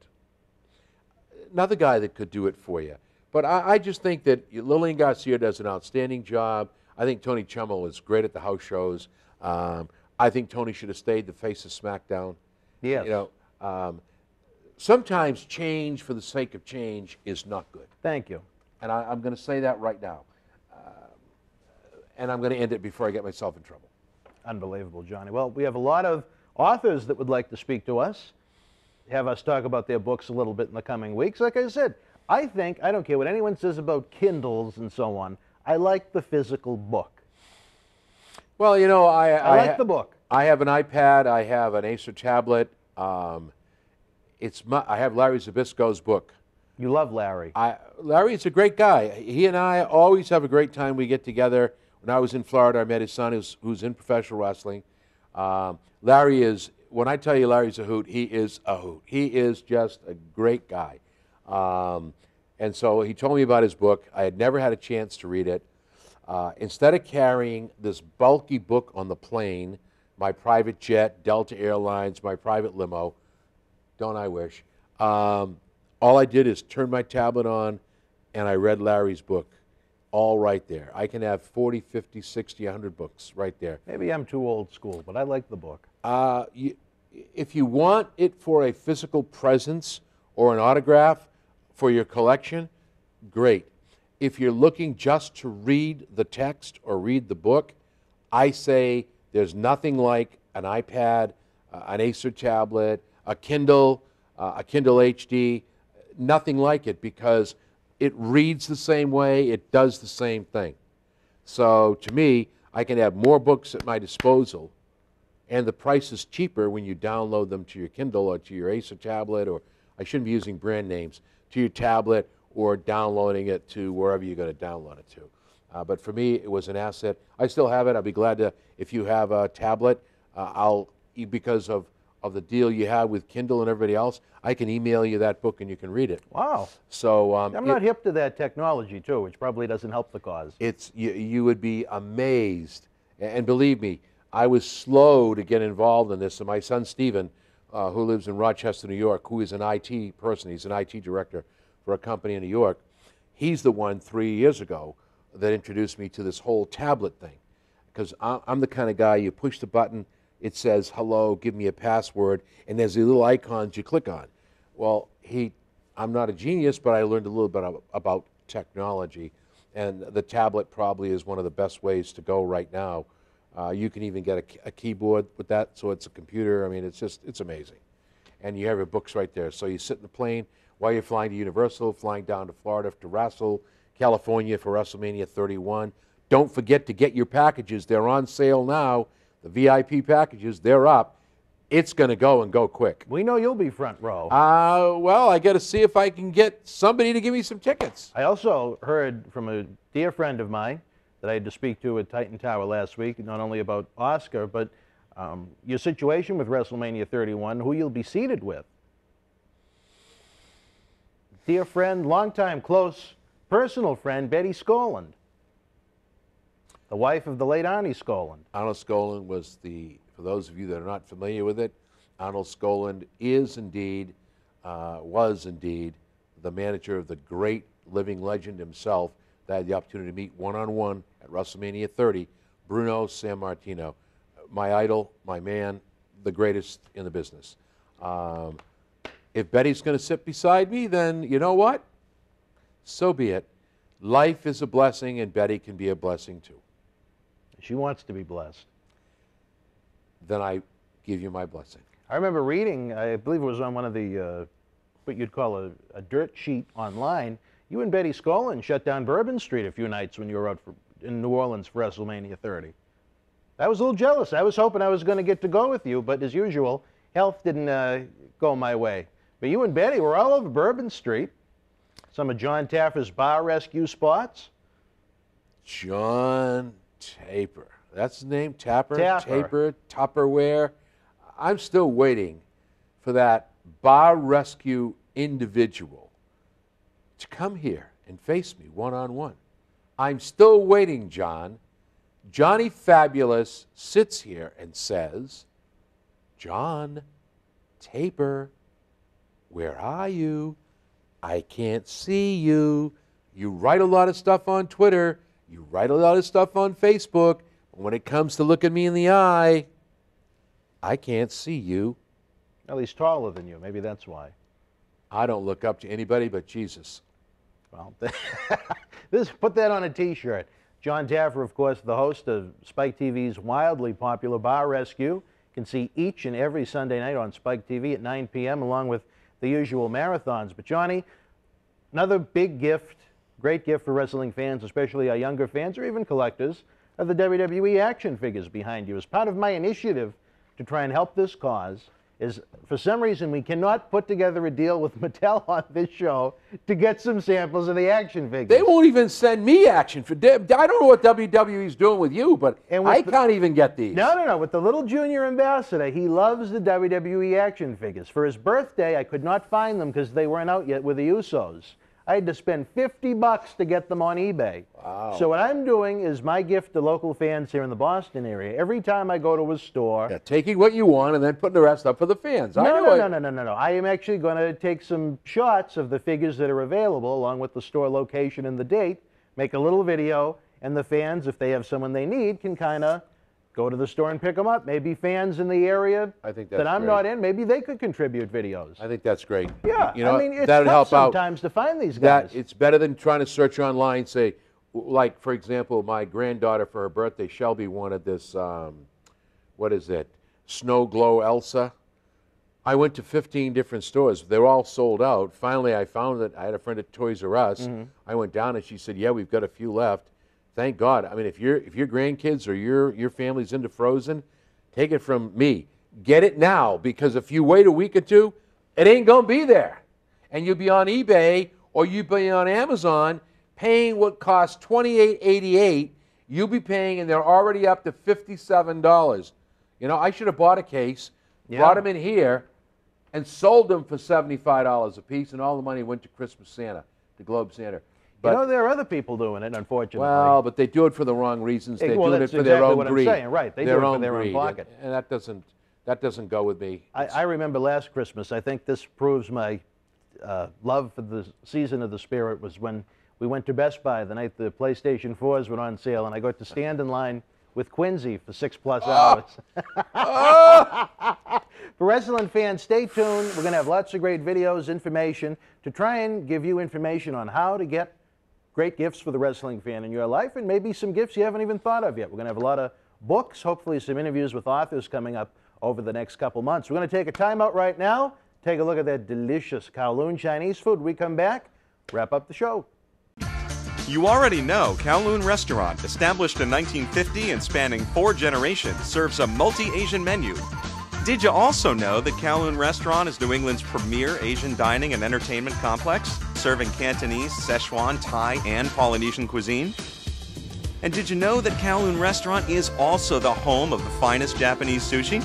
Another guy that could do it for you. But I just think that Lillian Garcia does an outstanding job. I think Tony Chimmel is great at the house shows. I think Tony should have stayed the face of SmackDown. Yes. You know, sometimes change for the sake of change is not good. Thank you. And I'm going to say that right now. And I'm going to end it before I get myself in trouble. Unbelievable, Johnny. Well, we have a lot of authors that would like to speak to us, have us talk about their books a little bit in the coming weeks. Like I said, I don't care what anyone says about Kindles and so on, I like the physical book. Well, you know, I like the book. I have an iPad. I have an Acer tablet. I have Larry Zabisco's book. You love Larry. Larry's a great guy. He and I always have a great time. We get together. When I was in Florida, I met his son who's in professional wrestling. Larry is, when I tell you Larry's a hoot, he is a hoot. He is just a great guy. And so he told me about his book. I had never had a chance to read it. Instead of carrying this bulky book on the plane, my private jet, Delta Airlines, my private limo, don't I wish, all I did is turn my tablet on and I read Larry's book, all right there. I can have 40, 50, 60, 100 books right there. Maybe I'm too old school, but I like the book. If you want it for a physical presence or an autograph for your collection, great. If you're looking just to read the text or read the book, I say there's nothing like an iPad, an Acer tablet, a Kindle HD, nothing like it because it reads the same way, it does the same thing. So to me, I can have more books at my disposal and the price is cheaper when you download them to your Kindle or to your Acer tablet, or I shouldn't be using brand names, to your tablet or downloading it to wherever you're going to download it to. But for me, it was an asset. I still have it. I'll be glad to, if you have a tablet, because of the deal you have with Kindle and everybody else, I can email you that book and you can read it. Wow. So I'm not hip to that technology too, which probably doesn't help the cause. You would be amazed. And believe me, I was slow to get involved in this. And my son, Stephen, who lives in Rochester, New York, who is an IT person, he's an IT director for a company in New York, he's the one 3 years ago that introduced me to this whole tablet thing. Because I'm the kind of guy, you push the button, it says, hello, give me a password, and there's the little icons you click on. Well, he I'm not a genius, but I learned a little bit about technology, and the tablet probably is one of the best ways to go right now. You can even get a keyboard with that, so it's a computer. I mean, it's amazing. And you have your books right there. So you sit in the plane while you're flying to Universal, flying down to Florida to wrestle, California for WrestleMania 31. Don't forget to get your packages. They're on sale now. The VIP packages, they're up. It's going to go and go quick. We know you'll be front row. Well, I got to see if I can get somebody to give me some tickets. I also heard from a dear friend of mine that I had to speak to at Titan Tower last week, not only about Oscar, but your situation with WrestleMania 31, who you'll be seated with. Dear friend, longtime close personal friend, Betty Skolland, the wife of the late Arnie Skolland. Arnold Skolland was for those of you that are not familiar with it, Arnold Skolland was indeed the manager of the great living legend himself that I had the opportunity to meet one-on-one at WrestleMania 30, Bruno Sammartino. My idol, my man, the greatest in the business. If Betty's going to sit beside me, then you know what? So be it. Life is a blessing, and Betty can be a blessing too. She wants to be blessed. Then I give you my blessing. I remember reading, I believe it was on one of the, what you'd call a dirt sheet online, you and Betty Skolland shut down Bourbon Street a few nights when you were out in New Orleans for WrestleMania 30. I was a little jealous. I was hoping I was going to get to go with you, but as usual, health didn't go my way. But you and Betty were all over Bourbon Street. Some of John Taffer's bar rescue spots. John Taper. That's his name? Tapper? Tapper. Taper? Tupperware? I'm still waiting for that bar rescue individual to come here and face me one-on-one. I'm still waiting, John. Johnny Fabulous sits here and says, John Taper, where are you? I can't see you. You write a lot of stuff on Twitter. You write a lot of stuff on Facebook. But when it comes to looking me in the eye, I can't see you. Well, he's taller than you. Maybe that's why. I don't look up to anybody but Jesus. Well, put that on a T-shirt. John Taffer, of course, the host of Spike TV's wildly popular Bar Rescue. You can see each and every Sunday night on Spike TV at 9 p.m. along with the usual marathons. But Johnny, another big gift, great gift for wrestling fans, especially our younger fans or even collectors, are the WWE action figures behind you. As part of my initiative to try and help this cause, is for some reason we cannot put together a deal with Mattel on this show to get some samples of the action figures. They won't even send me action for. I don't know what WWE's doing with you, but I can't even get these. No. With the little junior ambassador, he loves the WWE action figures. For his birthday, I could not find them because they weren't out yet with the Usos. I had to spend $50 to get them on eBay. Wow. So what I'm doing is my gift to local fans here in the Boston area. Every time I go to a store... Yeah, taking what you want and then putting the rest up for the fans. No. I am actually going to take some shots of the figures that are available along with the store location and the date, make a little video, and the fans, if they have someone they need, can kind of go to the store and pick them up. Maybe fans in the area that I'm not in, maybe they could contribute videos. I think that's great. Yeah, you know, I mean, it's that'd help out. sometimes to find these guys. It's better than trying to search online, say, like, for example, my granddaughter for her birthday, Shelby, wanted this, what is it, Snow Glow Elsa. I went to 15 different stores. They were all sold out. Finally, I found that I had a friend at Toys R Us. Mm-hmm. I went down and she said, yeah, we've got a few left. Thank God. I mean, if your grandkids or your family's into Frozen, take it from me. Get it now, because if you wait a week or two, it ain't going to be there. And you'll be on eBay or you'll be on Amazon paying what costs $28.88. You'll be paying, and they're already up to $57. You know, I should have bought a case, brought them in here, and sold them for $75 a piece, and all the money went to Christmas Santa, to Globe Santa. But, you know, there are other people doing it, unfortunately. Well, but they do it for the wrong reasons. They're doing it for their own greed. I'm saying, right. They do it for their own pocket. And that doesn't go with me. I remember last Christmas, I think this proves my love for the season of the spirit, was when we went to Best Buy the night the PlayStation 4s went on sale, and I got to stand in line with Quincy for 6+ hours. For wrestling fans, stay tuned. We're going to have lots of great videos, information, to try and give you information on how to get great gifts for the wrestling fan in your life, and maybe some gifts you haven't even thought of yet. We're going to have a lot of books, hopefully some interviews with authors coming up over the next couple months. We're going to take a timeout right now, take a look at that delicious Kowloon Chinese food. When we come back, wrap up the show. You already know Kowloon Restaurant, established in 1950 and spanning 4 generations, serves a multi-Asian menu. Did you also know that Kowloon Restaurant is New England's premier Asian dining and entertainment complex, serving Cantonese, Szechuan, Thai, and Polynesian cuisine? And did you know that Kowloon Restaurant is also the home of the finest Japanese sushi?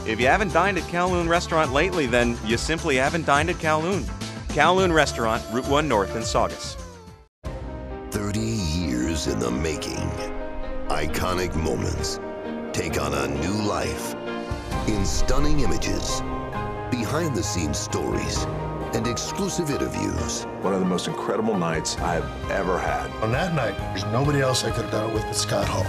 If you haven't dined at Kowloon Restaurant lately, then you simply haven't dined at Kowloon. Kowloon Restaurant, Route 1 North in Saugus. 30 years in the making. Iconic moments take on a new life in stunning images, behind-the-scenes stories, and exclusive interviews. One of the most incredible nights I've ever had. On that night, there's nobody else I could have done it with but Scott Hall.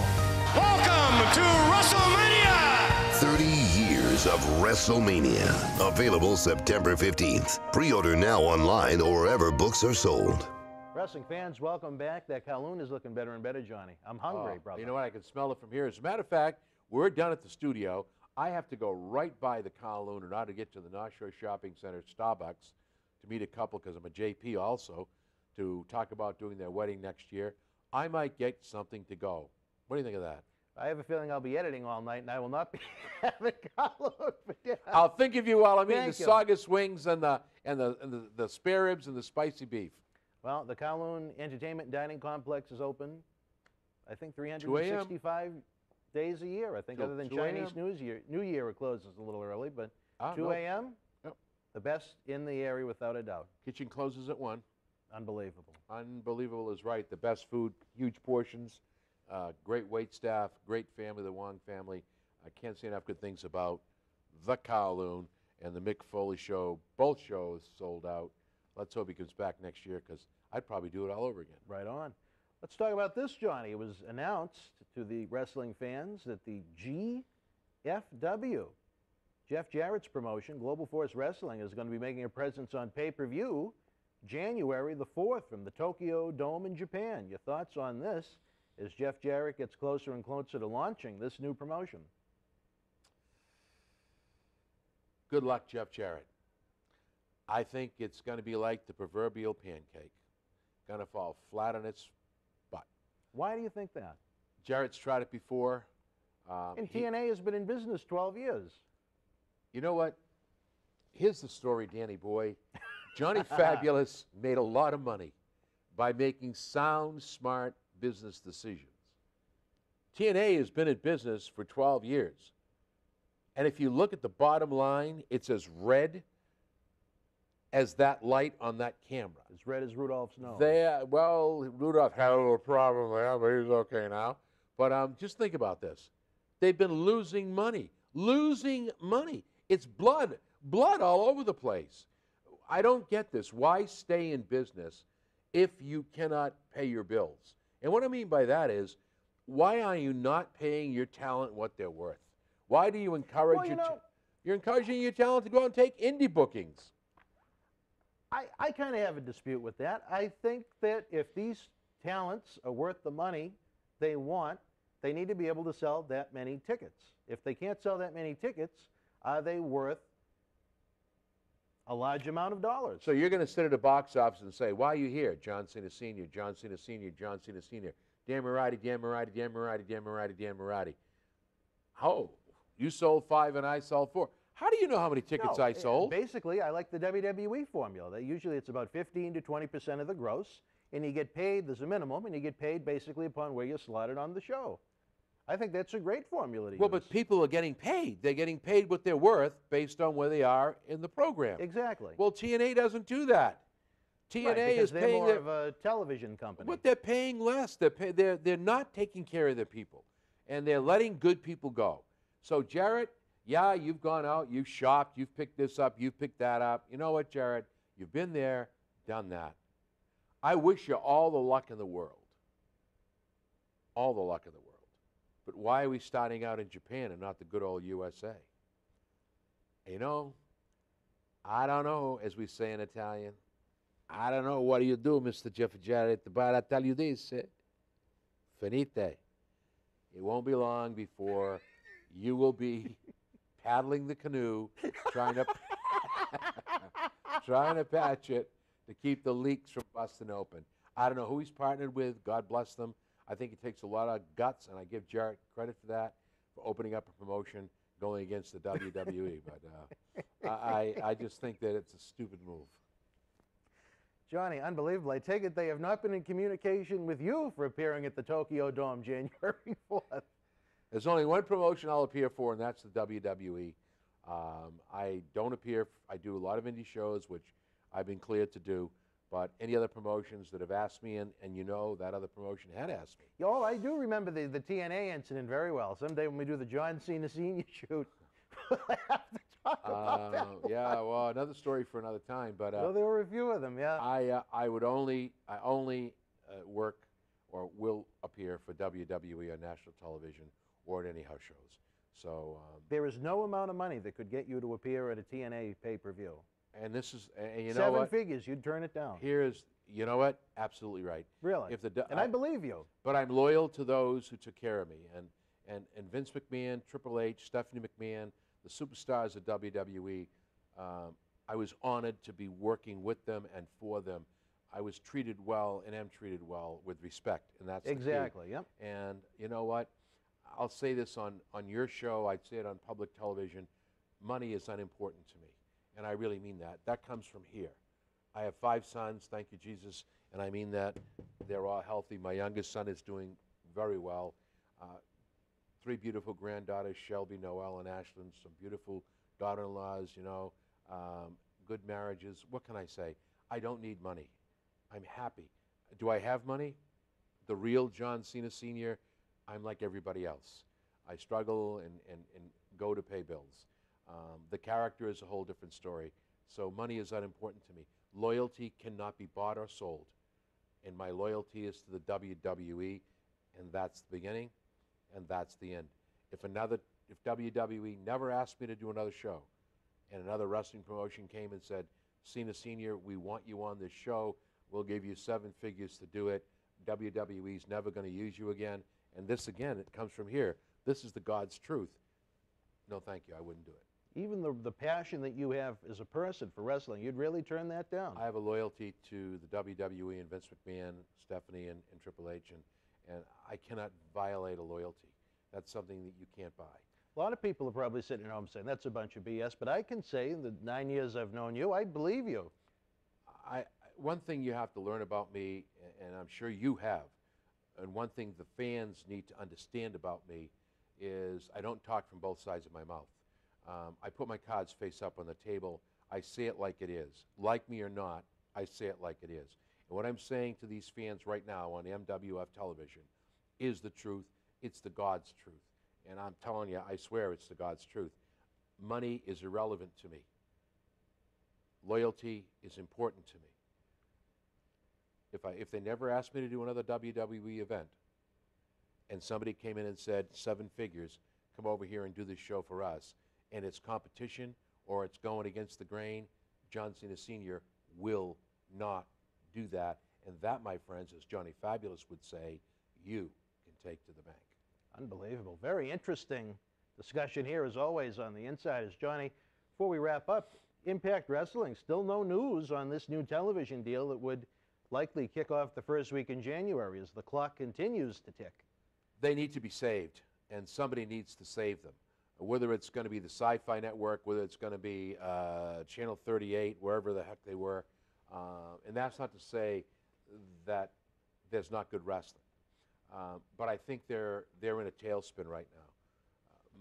Welcome to WrestleMania! 30 years of WrestleMania. Available September 15th. Pre-order now online or wherever books are sold. Wrestling fans, welcome back. That Kowloon is looking better and better, Johnny. I'm hungry, brother. You know what? I can smell it from here. As a matter of fact, we're done at the studio. I have to go right by the Kowloon in order to get to the North Shore Shopping Center Starbucks to meet a couple, because I'm a JP also, to talk about doing their wedding next year. I might get something to go. What do you think of that? I have a feeling I'll be editing all night, and I will not be having Kowloon for dinner. I'll think of you while I'm eating Thank the you. Saugus wings and the spare ribs and the spicy beef. Well, the Kowloon Entertainment and Dining Complex is open, I think, 2 a.m. 365 days a year. I think, Till other than 2 Chinese a.m.? New Year it closes a little early, but 2 no. a.m., Yep. the best in the area without a doubt. Kitchen closes at 1. Unbelievable. Unbelievable is right. The best food, huge portions, great wait staff, great family, the Wong family. I can't say enough good things about the Kowloon and the Mick Foley show. Both shows sold out. Let's hope he comes back next year, because I'd probably do it all over again. Right on. Let's talk about this, Johnny. It was announced to the wrestling fans that the GFW, Jeff Jarrett's promotion, Global Force Wrestling, is going to be making a presence on pay-per-view January the 4th from the Tokyo Dome in Japan. Your thoughts on this as Jeff Jarrett gets closer and closer to launching this new promotion? Good luck, Jeff Jarrett. I think it's going to be like the proverbial pancake. Going to fall flat on its butt. Why do you think that? Jarrett's tried it before. And TNA has been in business 12 years. You know what? Here's the story, Danny boy. Johnny Fabulous made a lot of money by making sound, smart business decisions. TNA has been in business for 12 years. And if you look at the bottom line, it's as red as that light on that camera. As red as Rudolph's nose. Well, Rudolph had a little problem there, but he's okay now. But just think about this. They've been losing money. Losing money. It's blood all over the place. I don't get this. Why stay in business if you cannot pay your bills? And what I mean by that is, why are you not paying your talent what they're worth? Why do you encourage you're encouraging your talent to go out and take indie bookings? I kind of have a dispute with that. I think that if these talents are worth the money they want, they need to be able to sell that many tickets. If they can't sell that many tickets, are they worth a large amount of dollars? So you're going to sit at a box office and say, why are you here? John Cena Sr., John Cena Sr., John Cena Sr., Dan Marati, Dan Marati, Dan Marati, Dan Marati, Dan Marati. Oh, you sold 5 and I sold 4. How do you know how many tickets I sold? Basically, I like the WWE formula. That usually it's about 15 to 20% of the gross, and you get paid, there's a minimum, and you get paid basically upon where you're slotted on the show. I think that's a great formula to use. But people are getting paid. They're getting paid what they're worth based on where they are in the program. Exactly. Well, TNA doesn't do that. TNA is they're paying more of a television company. But they're paying less. They're not taking care of their people, and they're letting good people go. So, Jarrett, yeah, you've gone out, you've shopped, you've picked this up, you've picked that up. You know what, Jarrett? You've been there, done that. I wish you all the luck in the world. All the luck in the world. But why are we starting out in Japan and not the good old USA? You know, I don't know, as we say in Italian. I don't know what do you do, Mr. Jeff Jarrett, but I tell you this, finite. It won't be long before you will be paddling the canoe, trying to trying to patch it to keep the leaks from busting open. I don't know who he's partnered with. God bless them. I think it takes a lot of guts, and I give Jarrett credit for that, for opening up a promotion going against the WWE. But I just think that it's a stupid move. Johnny, unbelievable. I take it they have not been in communication with you for appearing at the Tokyo Dome January 4th. There's only one promotion I'll appear for, and that's the WWE. I don't appear. I do a lot of indie shows, which I've been cleared to do. But any other promotions that have asked me, and you know that other promotion had asked me. Oh, I do remember the TNA incident very well. Someday when we do the John Cena Senior shoot, we'll have to talk about that. Yeah, well, another story for another time. But well, there were a few of them, yeah. I only work or will appear for WWE on national television or at any house shows. So there is no amount of money that could get you to appear at a TNA pay-per-view. And this is, and you know what? 7 figures, you'd turn it down. Here's, you know what? Absolutely right. Really? And I believe you. But I'm loyal to those who took care of me. And Vince McMahon, Triple H, Stephanie McMahon, the superstars of WWE, I was honored to be working with them and for them. I was treated well and am treated well with respect, and that's exactly, the key. Yep. And you know what? I'll say this on your show, I'd say it on public television, money is unimportant to me. And I really mean that. That comes from here. I have 5 sons, thank you, Jesus, and I mean that. They're all healthy. My youngest son is doing very well. 3 beautiful granddaughters, Shelby, Noelle, and Ashlyn, some beautiful daughter-in-laws, you know, good marriages. What can I say? I don't need money. I'm happy. Do I have money? The real John Cena Sr., I'm like everybody else. I struggle and go to pay bills. The character is a whole different story. So money is unimportant to me. Loyalty cannot be bought or sold. And my loyalty is to the WWE, and that's the beginning, and that's the end. If WWE never asked me to do another show, and another wrestling promotion came and said, Cena Sr., we want you on this show, we'll give you 7 figures to do it, WWE's never going to use you again, and this again, it comes from here. This is the God's truth. No, thank you, I wouldn't do it. Even the passion that you have as a person for wrestling, you'd really turn that down. I have a loyalty to the WWE and Vince McMahon, Stephanie, and Triple H, and I cannot violate a loyalty. That's something that you can't buy. A lot of people are probably sitting at home saying, that's a bunch of BS, but I can say in the 9 years I've known you, I believe you. One thing you have to learn about me, and I'm sure you have, and one thing the fans need to understand about me is I don't talk from both sides of my mouth. I put my cards face up on the table. I say it like it is. Like me or not, I say it like it is. And what I'm saying to these fans right now on MWF television is the truth. It's the God's truth. And I'm telling you, I swear it's the God's truth. Money is irrelevant to me. Loyalty is important to me. If they never asked me to do another WWE event, and somebody came in and said, 7 figures, come over here and do this show for us, and it's competition or it's going against the grain, John Cena Sr. will not do that. And that, my friends, as Johnny Fabulous would say, you can take to the bank. Unbelievable. Very interesting discussion here, as always, on the Insiders. Johnny, before we wrap up, Impact Wrestling, still no news on this new television deal that would likely kick off the first week in January as the clock continues to tick. They need to be saved, and somebody needs to save them. Whether it's going to be the Sci-Fi Network, whether it's going to be Channel 38, wherever the heck they were. And that's not to say that there's not good wrestling. But I think they're in a tailspin right now.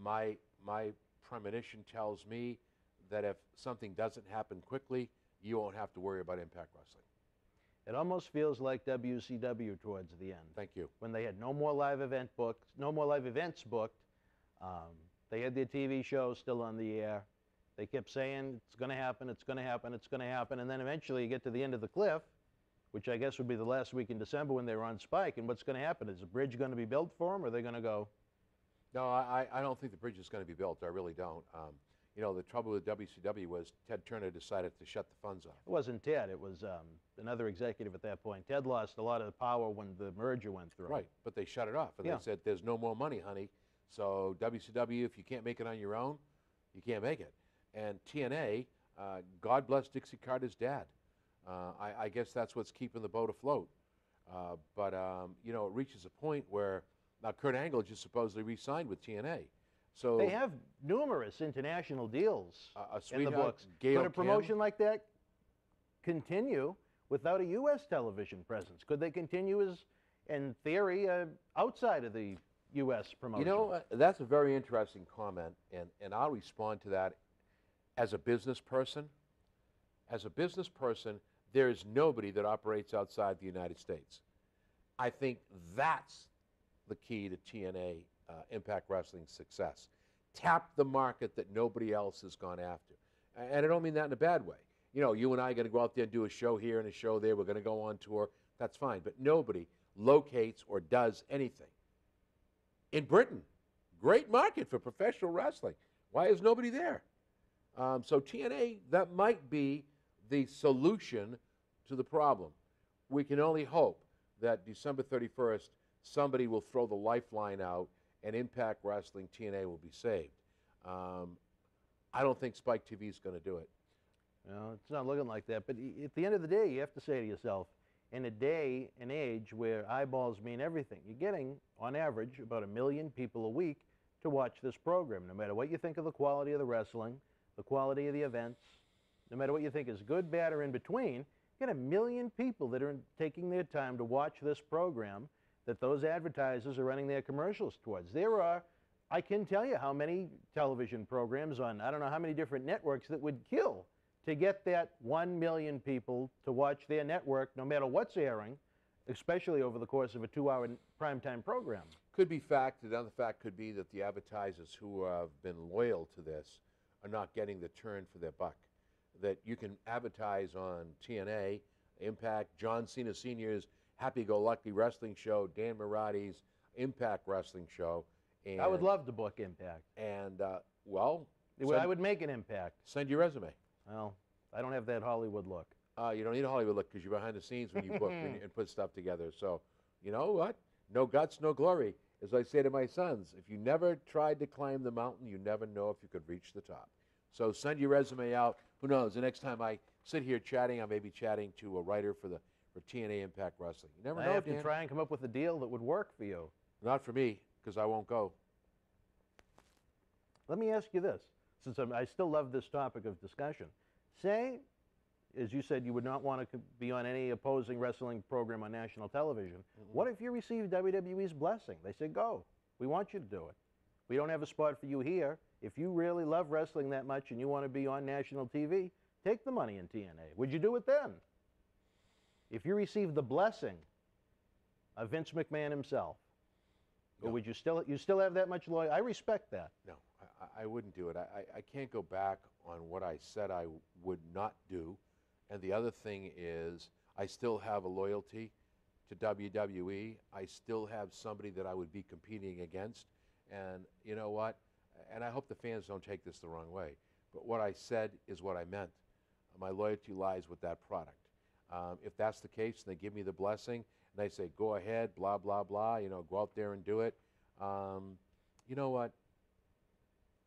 My premonition tells me that if something doesn't happen quickly, you won't have to worry about Impact Wrestling. It almost feels like WCW towards the end. Thank you. When they had no more live events booked. They had their TV show still on the air. They kept saying, it's going to happen, it's going to happen, it's going to happen. And then eventually you get to the end of the cliff, which I guess would be the last week in December when they were on Spike. And what's going to happen? Is the bridge going to be built for them, or are they going to go? No, I don't think the bridge is going to be built. I really don't. You know, the trouble with WCW was Ted Turner decided to shut the funds off. It wasn't Ted. It was another executive at that point. Ted lost a lot of the power when the merger went through. Right, but they shut it off. And Yeah. they said, there's no more money, honey. So WCW, if you can't make it on your own, you can't make it. And TNA, God bless Dixie Carter's dad. I guess that's what's keeping the boat afloat. But you know, it reaches a point where now Kurt Angle just supposedly re-signed with TNA. So They have numerous international deals a in the sweetheart, books. Gail Could a promotion Kim? like that continue without a U.S. television presence? Could they continue as, in theory, outside of the U.S. promotion? You know, that's a very interesting comment, and I'll respond to that as a business person. As a business person, there is nobody that operates outside the United States. I think that's the key to TNA Impact Wrestling's success. Tap the market that nobody else has gone after. And I don't mean that in a bad way. You know, you and I are going to go out there and do a show here and a show there. We're going to go on tour. That's fine. But nobody locates or does anything. In Britain, great market for professional wrestling. Why is nobody there? So TNA, that might be the solution to the problem. We can only hope that December 31st, somebody will throw the lifeline out and Impact Wrestling TNA will be saved. I don't think Spike TV is going to do it. No, it's not looking like that. But at the end of the day, you have to say to yourself, in a day and age where eyeballs mean everything, you're getting, on average, about 1 million people a week to watch this program. No matter what you think of the quality of the wrestling, the quality of the events, no matter what you think is good, bad, or in between, you get 1 million people that are taking their time to watch this program that those advertisers are running their commercials towards. There are, I can tell you how many television programs on I don't know how many different networks that would kill to get that 1 million people to watch their network no matter what's airing, especially over the course of a 2-hour primetime program. Could be fact. Another fact could be that the advertisers who have been loyal to this are not getting the turn for their buck. That you can advertise on TNA, Impact, John Cena Sr.'s Happy-Go-Lucky Wrestling Show, Dan Marati's Impact Wrestling Show. And, I would love to book Impact. And, well... I would make an impact. Send your resume. Well, I don't have that Hollywood look. You don't need a Hollywood look because you're behind the scenes when you book and put stuff together. So, you know what? No guts, no glory. As I say to my sons, if you never tried to climb the mountain, you never know if you could reach the top. So send your resume out. Who knows? The next time I sit here chatting, I may be chatting to a writer for TNA Impact Wrestling. You never know, I have Dan. to try and come up with a deal that would work for you. Not for me, because I won't go. Let me ask you this, since I still love this topic of discussion. Say, as you said, you would not want to be on any opposing wrestling program on national television. Mm-hmm. What if you received WWE's blessing? They said, go. We want you to do it. We don't have a spot for you here. If you really love wrestling that much and you want to be on national TV, take the money in TNA. Would you do it then? If you received the blessing of Vince McMahon himself, no. Or would you still have that much loyalty? I respect that. No, I wouldn't do it. I can't go back on what I said I would not do. And the other thing is I still have a loyalty to WWE. I still have somebody that I would be competing against. And you know what? And I hope the fans don't take this the wrong way, but what I said is what I meant. My loyalty lies with that product. If that's the case, and they give me the blessing, and they say, go ahead, blah, blah, blah, you know, go out there and do it, you know what?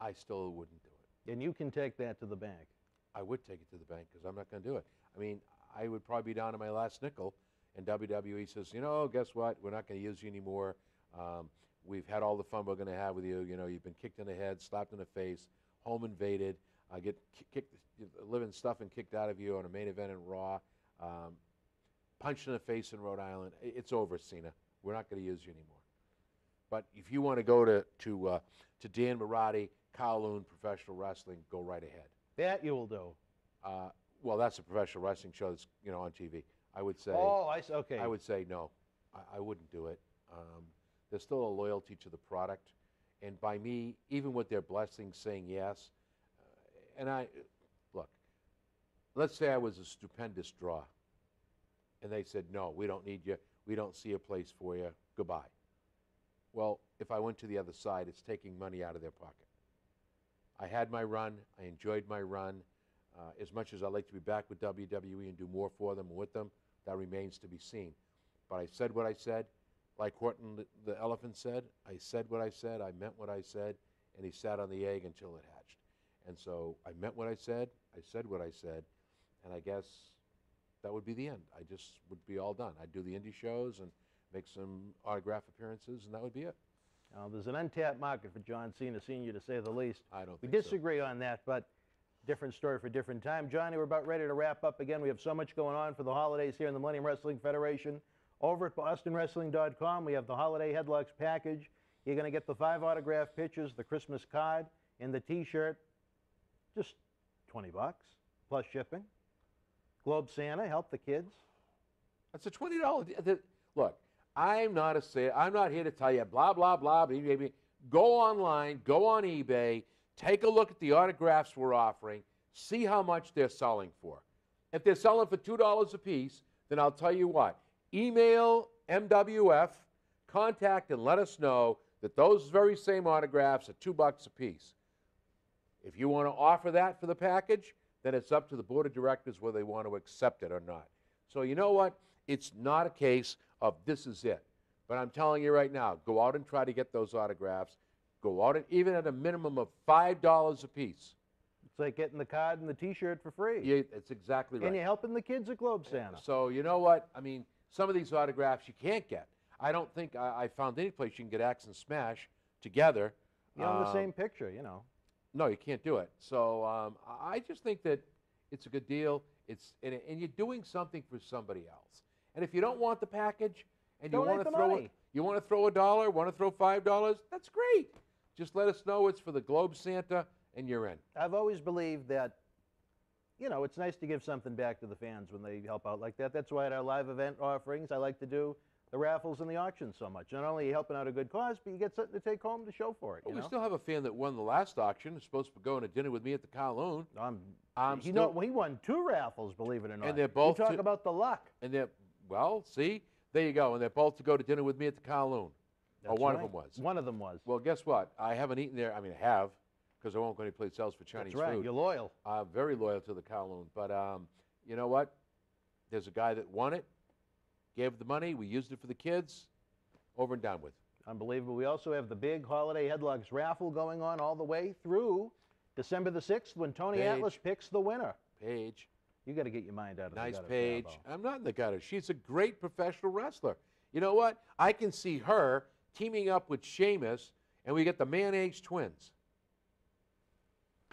I still wouldn't do it. And you can take that to the bank. I would take it to the bank because I'm not going to do it. I mean, I would probably be down to my last nickel, and WWE says, you know, guess what? We're not going to use you anymore. We've had all the fun we're going to have with you. You know, you've been kicked in the head, slapped in the face, home invaded, get kicked, living stuff and kicked out of you on a main event in Raw, punched in the face in Rhode Island. It's over, Cena. We're not going to use you anymore. But if you want to go to Dan Marati, Kowloon Professional Wrestling, go right ahead. That you will do. Well, that's a professional wrestling show that's on TV. I would say. Oh, I see. Okay. I would say no. I wouldn't do it. There's still a loyalty to the product, and by me, even with their blessings, saying yes. And look. Let's say I was a stupendous draw, and they said no, we don't need you. We don't see a place for you. Goodbye. Well, if I went to the other side, it's taking money out of their pocket. I had my run. I enjoyed my run. As much as I'd like to be back with WWE and do more for them and with them, that remains to be seen. But I said what I said. Like Horton the elephant said, I said what I said, I meant what I said, and he sat on the egg until it hatched. And so I meant what I said what I said, and I guess that would be the end. I just would be all done. I'd do the indie shows and make some autograph appearances, and that would be it. There's an untapped market for John Cena Sr., to say the least. I don't We think so. disagree on that, but different story for different time. Johnny, we're about ready to wrap up again. We have so much going on for the holidays here in the Millennium Wrestling Federation. Over at BostonWrestling.com, we have the Holiday Headlocks package. You're going to get the 5 autograph pictures, the Christmas card, and the T-shirt. Just $20 plus shipping. Globe Santa, help the kids. That's a $20. Look, I'm not here to tell you blah, blah, blah. Go online, go on eBay, take a look at the autographs we're offering, see how much they're selling for. If they're selling for $2 a piece, then I'll tell you what. Email MWF, contact and let us know that those very same autographs are $2 a piece. If you want to offer that for the package, then it's up to the board of directors whether they want to accept it or not. So you know what? It's not a case of this is it. But I'm telling you right now, go out and try to get those autographs. Go out and even at a minimum of $5 a piece. It's like getting the card and the T-shirt for free. Yeah, that's exactly right. And you're helping the kids at Globe Santa. So you know what? I mean, some of these autographs you can't get. I don't think I found any place you can get Axe and Smash together. On the same picture, you know. No, you can't do it. So I just think that it's a good deal. And you're doing something for somebody else. And if you don't want the package and you want to throw $1, want to throw $5, that's great. Just let us know it's for the Globe Santa and you're in. I've always believed that, you know, it's nice to give something back to the fans when they help out like that. That's why at our live event offerings, I like to do the raffles and the auctions so much. Not only are you helping out a good cause, but you get something to take home to show for it. Well, we still have a fan that won the last auction. Is supposed to be going to dinner with me at the Kowloon. He won 2 raffles, believe it or not. And they're both you talk about the luck. And they're, well, see, there you go. And they're both to go to dinner with me at the Kowloon. Or one of them was. One of them was. Well, guess what? I haven't eaten there. I mean, I have, because I won't go any place else for Chinese That's right. food. You're loyal. I'm very loyal to the Kowloon. But you know what? There's a guy that won it, gave the money. We used it for the kids. Over and done with. Unbelievable. We also have the big Holiday Headlocks raffle going on all the way through December the 6th when Tony Atlas picks the winner. Paige. You got to get your mind out of the gutter. Nice Paige. I'm not in the gutter. She's a great professional wrestler. You know what? I can see her teaming up with Sheamus, and we get the Man-Age twins.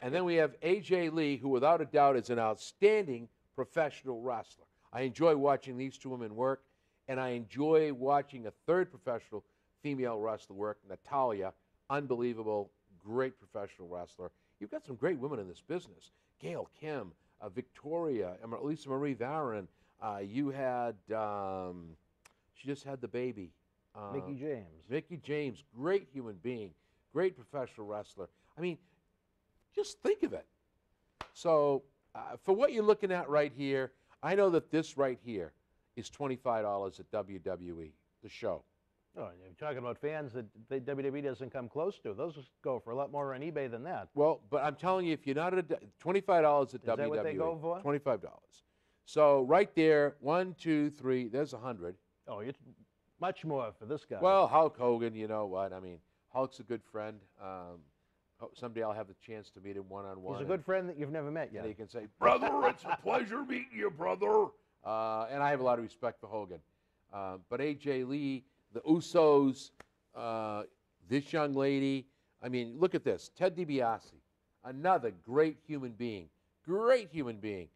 And then we have AJ Lee, who without a doubt is an outstanding professional wrestler. I enjoy watching these two women work. And I enjoy watching a third professional female wrestler work, Natalia. Unbelievable, great professional wrestler. You've got some great women in this business. Gail Kim, Victoria, Lisa Marie Varon. You had, she just had the baby. Mickie James. Mickie James, great human being, great professional wrestler. I mean, just think of it. So for what you're looking at right here, I know that this right here is $25 at WWE, the show. Oh, you're talking about fans that WWE doesn't come close to. Those go for a lot more on eBay than that. Well, but I'm telling you, if you're not at $25 at WWE. Is that what they go for? $25. So right there, 1, 2, 3, there's 100. Oh, it's much more for this guy. Well, Hulk Hogan, you know what? I mean, Hulk's a good friend. Someday I'll have the chance to meet him one-on-one. He's a good friend that you've never met yet. And he can say, brother, it's a pleasure meeting you, brother. And I have a lot of respect for Hogan. But AJ Lee, the Usos, this young lady, I mean, look at this. Ted DiBiase, another great human being. Great human being.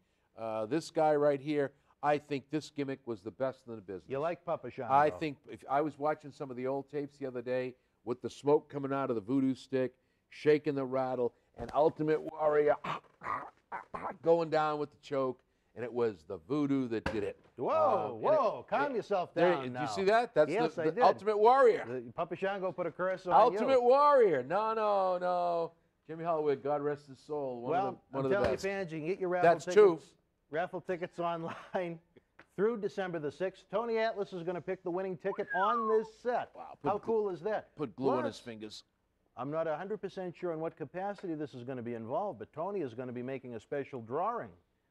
This guy right here, I think this gimmick was the best in the business. You like Papa Shango? I think, if I was watching some of the old tapes the other day with the smoke coming out of the voodoo stick, shaking the rattle, and Ultimate Warrior going down with the choke. And it was the voodoo that did it. Whoa, calm yourself down now. Did you see that? That's yes, the Ultimate Warrior. Papa Shango put a curse on Ultimate Warrior. No. Jimmy Holloway, God rest his soul. One of the I'm best. telling you, fans, you can get your raffle tickets online through December the 6th. Tony Atlas is going to pick the winning ticket on this set. Wow, how cool is that? Put glue on his fingers. I'm not 100% sure in what capacity this is going to be involved, but Tony is going to be making a special drawing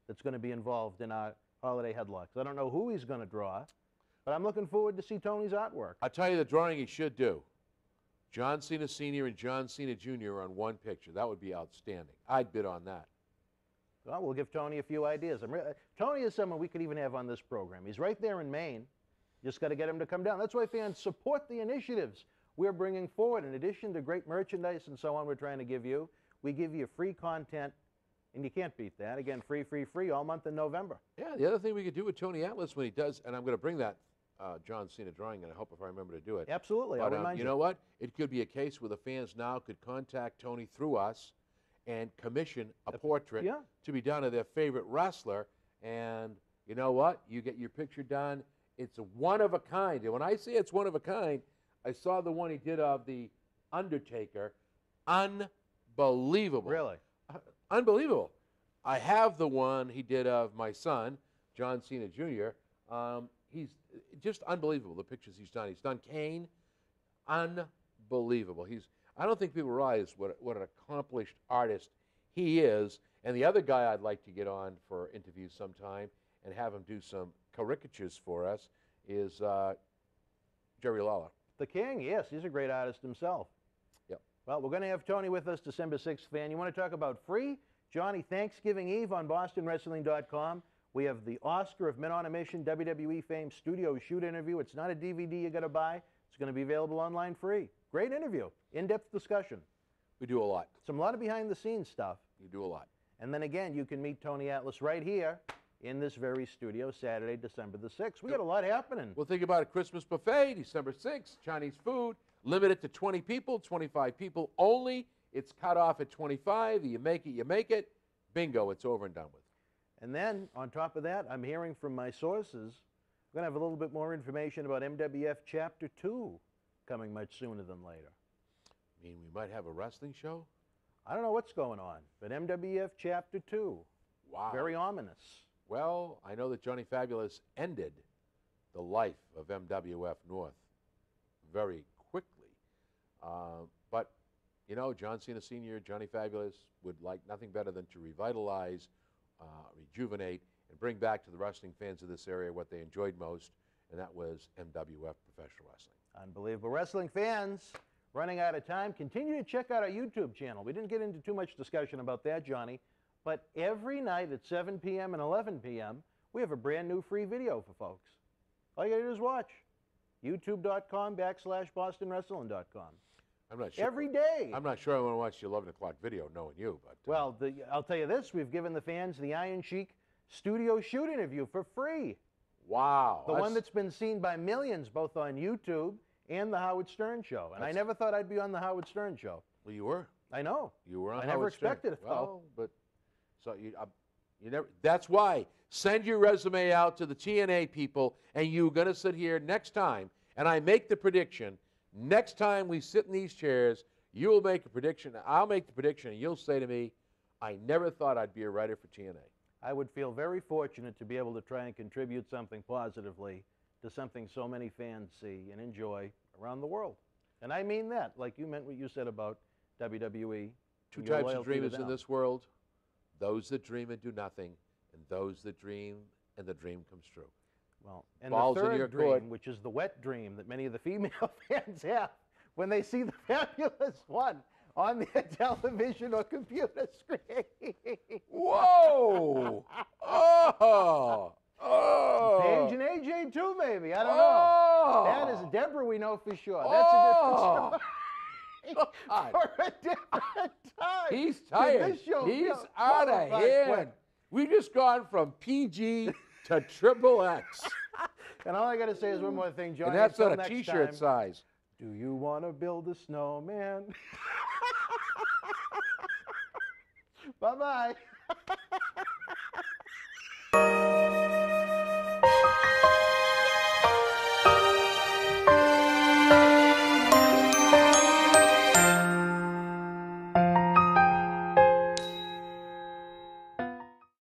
that's going to be involved in our holiday headlocks. I don't know who he's going to draw, but I'm looking forward to see Tony's artwork. I'll tell you the drawing he should do. John Cena Sr. and John Cena Jr. on one picture. That would be outstanding. I'd bid on that. Well, we'll give Tony a few ideas. Tony is someone we could even have on this program. He's right there in Maine. Just got to get him to come down. That's why fans support the initiatives we're bringing forward. In addition to great merchandise and so on we're trying to give you, we give you free content, and you can't beat that. Again, free, free, free all month in November. Yeah, the other thing we could do with Tony Atlas when he does, and I'm going to bring that John Cena drawing, and I hope if I remember to do it. Absolutely, but, I'll remind you. You know what? It could be a case where the fans now could contact Tony through us and commission a portrait to be done of their favorite wrestler. And you know what? You get your picture done. It's one of a kind. And when I say it's one of a kind, I saw the one he did of the Undertaker. Unbelievable. Really? Unbelievable. I have the one he did of my son, John Cena Jr. He's just unbelievable, the pictures he's done. He's done Kane. Unbelievable. I don't think people realize what an accomplished artist he is. And the other guy I'd like to get on for interviews sometime and have him do some caricatures for us is Jerry Lawler. The King, yes, he's a great artist himself. Yep. Well, we're going to have Tony with us December 6th, fan. You want to talk about free? Johnny, Thanksgiving Eve on BostonWrestling.com. We have the Oscar of Men on a Mission WWE fame studio shoot interview. It's not a DVD you got to buy. It's going to be available online free. Great interview, in-depth discussion. We do a lot. A lot of behind-the-scenes stuff. You do a lot. And then again, you can meet Tony Atlas right here in this very studio Saturday, December the 6th. We got a lot happening. Well, think about a Christmas buffet, December 6th, Chinese food, limited to 20 people, 25 people only. It's cut off at 25. You make it. Bingo, it's over and done with. And then, on top of that, I'm hearing from my sources, we're going to have a little bit more information about MWF Chapter 2 coming much sooner than later. I mean, we might have a wrestling show? I don't know what's going on, but MWF Chapter 2. Wow. Very ominous. Well, I know that Johnny Fabulous ended the life of MWF North very quickly. But, you know, John Cena Sr., Johnny Fabulous would like nothing better than to revitalize, rejuvenate, and bring back to the wrestling fans of this area what they enjoyed most, and that was MWF Professional Wrestling. Unbelievable. Wrestling fans, running out of time, continue to check out our YouTube channel. We didn't get into too much discussion about that, Johnny, but every night at 7 p.m. and 11 p.m., we have a brand new free video for folks. All you got to do is watch. YouTube.com/BostonWrestling.com. I'm not sure. Every day. I'm not sure I want to watch the 11 o'clock video, knowing you. But well, I'll tell you this. We've given the fans the Iron Sheik studio shoot interview for free. Wow. The one that's been seen by millions, both on YouTube and the Howard Stern Show. And I never thought I'd be on the Howard Stern Show. Well, you were. I know. You were on I Howard never Stern. expected it, though. Well, but so you never. That's why. Send your resume out to the TNA people, and you're going to sit here next time, and I make the prediction. Next time we sit in these chairs, you will make a prediction. I'll make the prediction, and you'll say to me, I never thought I'd be a writer for TNA. I would feel very fortunate to be able to try and contribute something positively to something so many fans see and enjoy around the world. And I mean that, like you meant what you said about WWE. Two types of dreamers in this world, those that dream and do nothing, and those that dream and the dream comes true. Well, and Balls the in third your dream, court. which is the wet dream that many of the female fans have when they see the Fabulous One on their television or computer screen. Whoa! Oh! Oh! Paige and AJ too, maybe. I don't know. That is Deborah, we know for sure. That's a different story. For a different time. He's tired. He's out of hand. We've just gone from PG to XXX. And all I got to say is one more thing, Johnny. And that's Until not a next T-shirt time, size. Do you want to build a snowman? Bye-bye.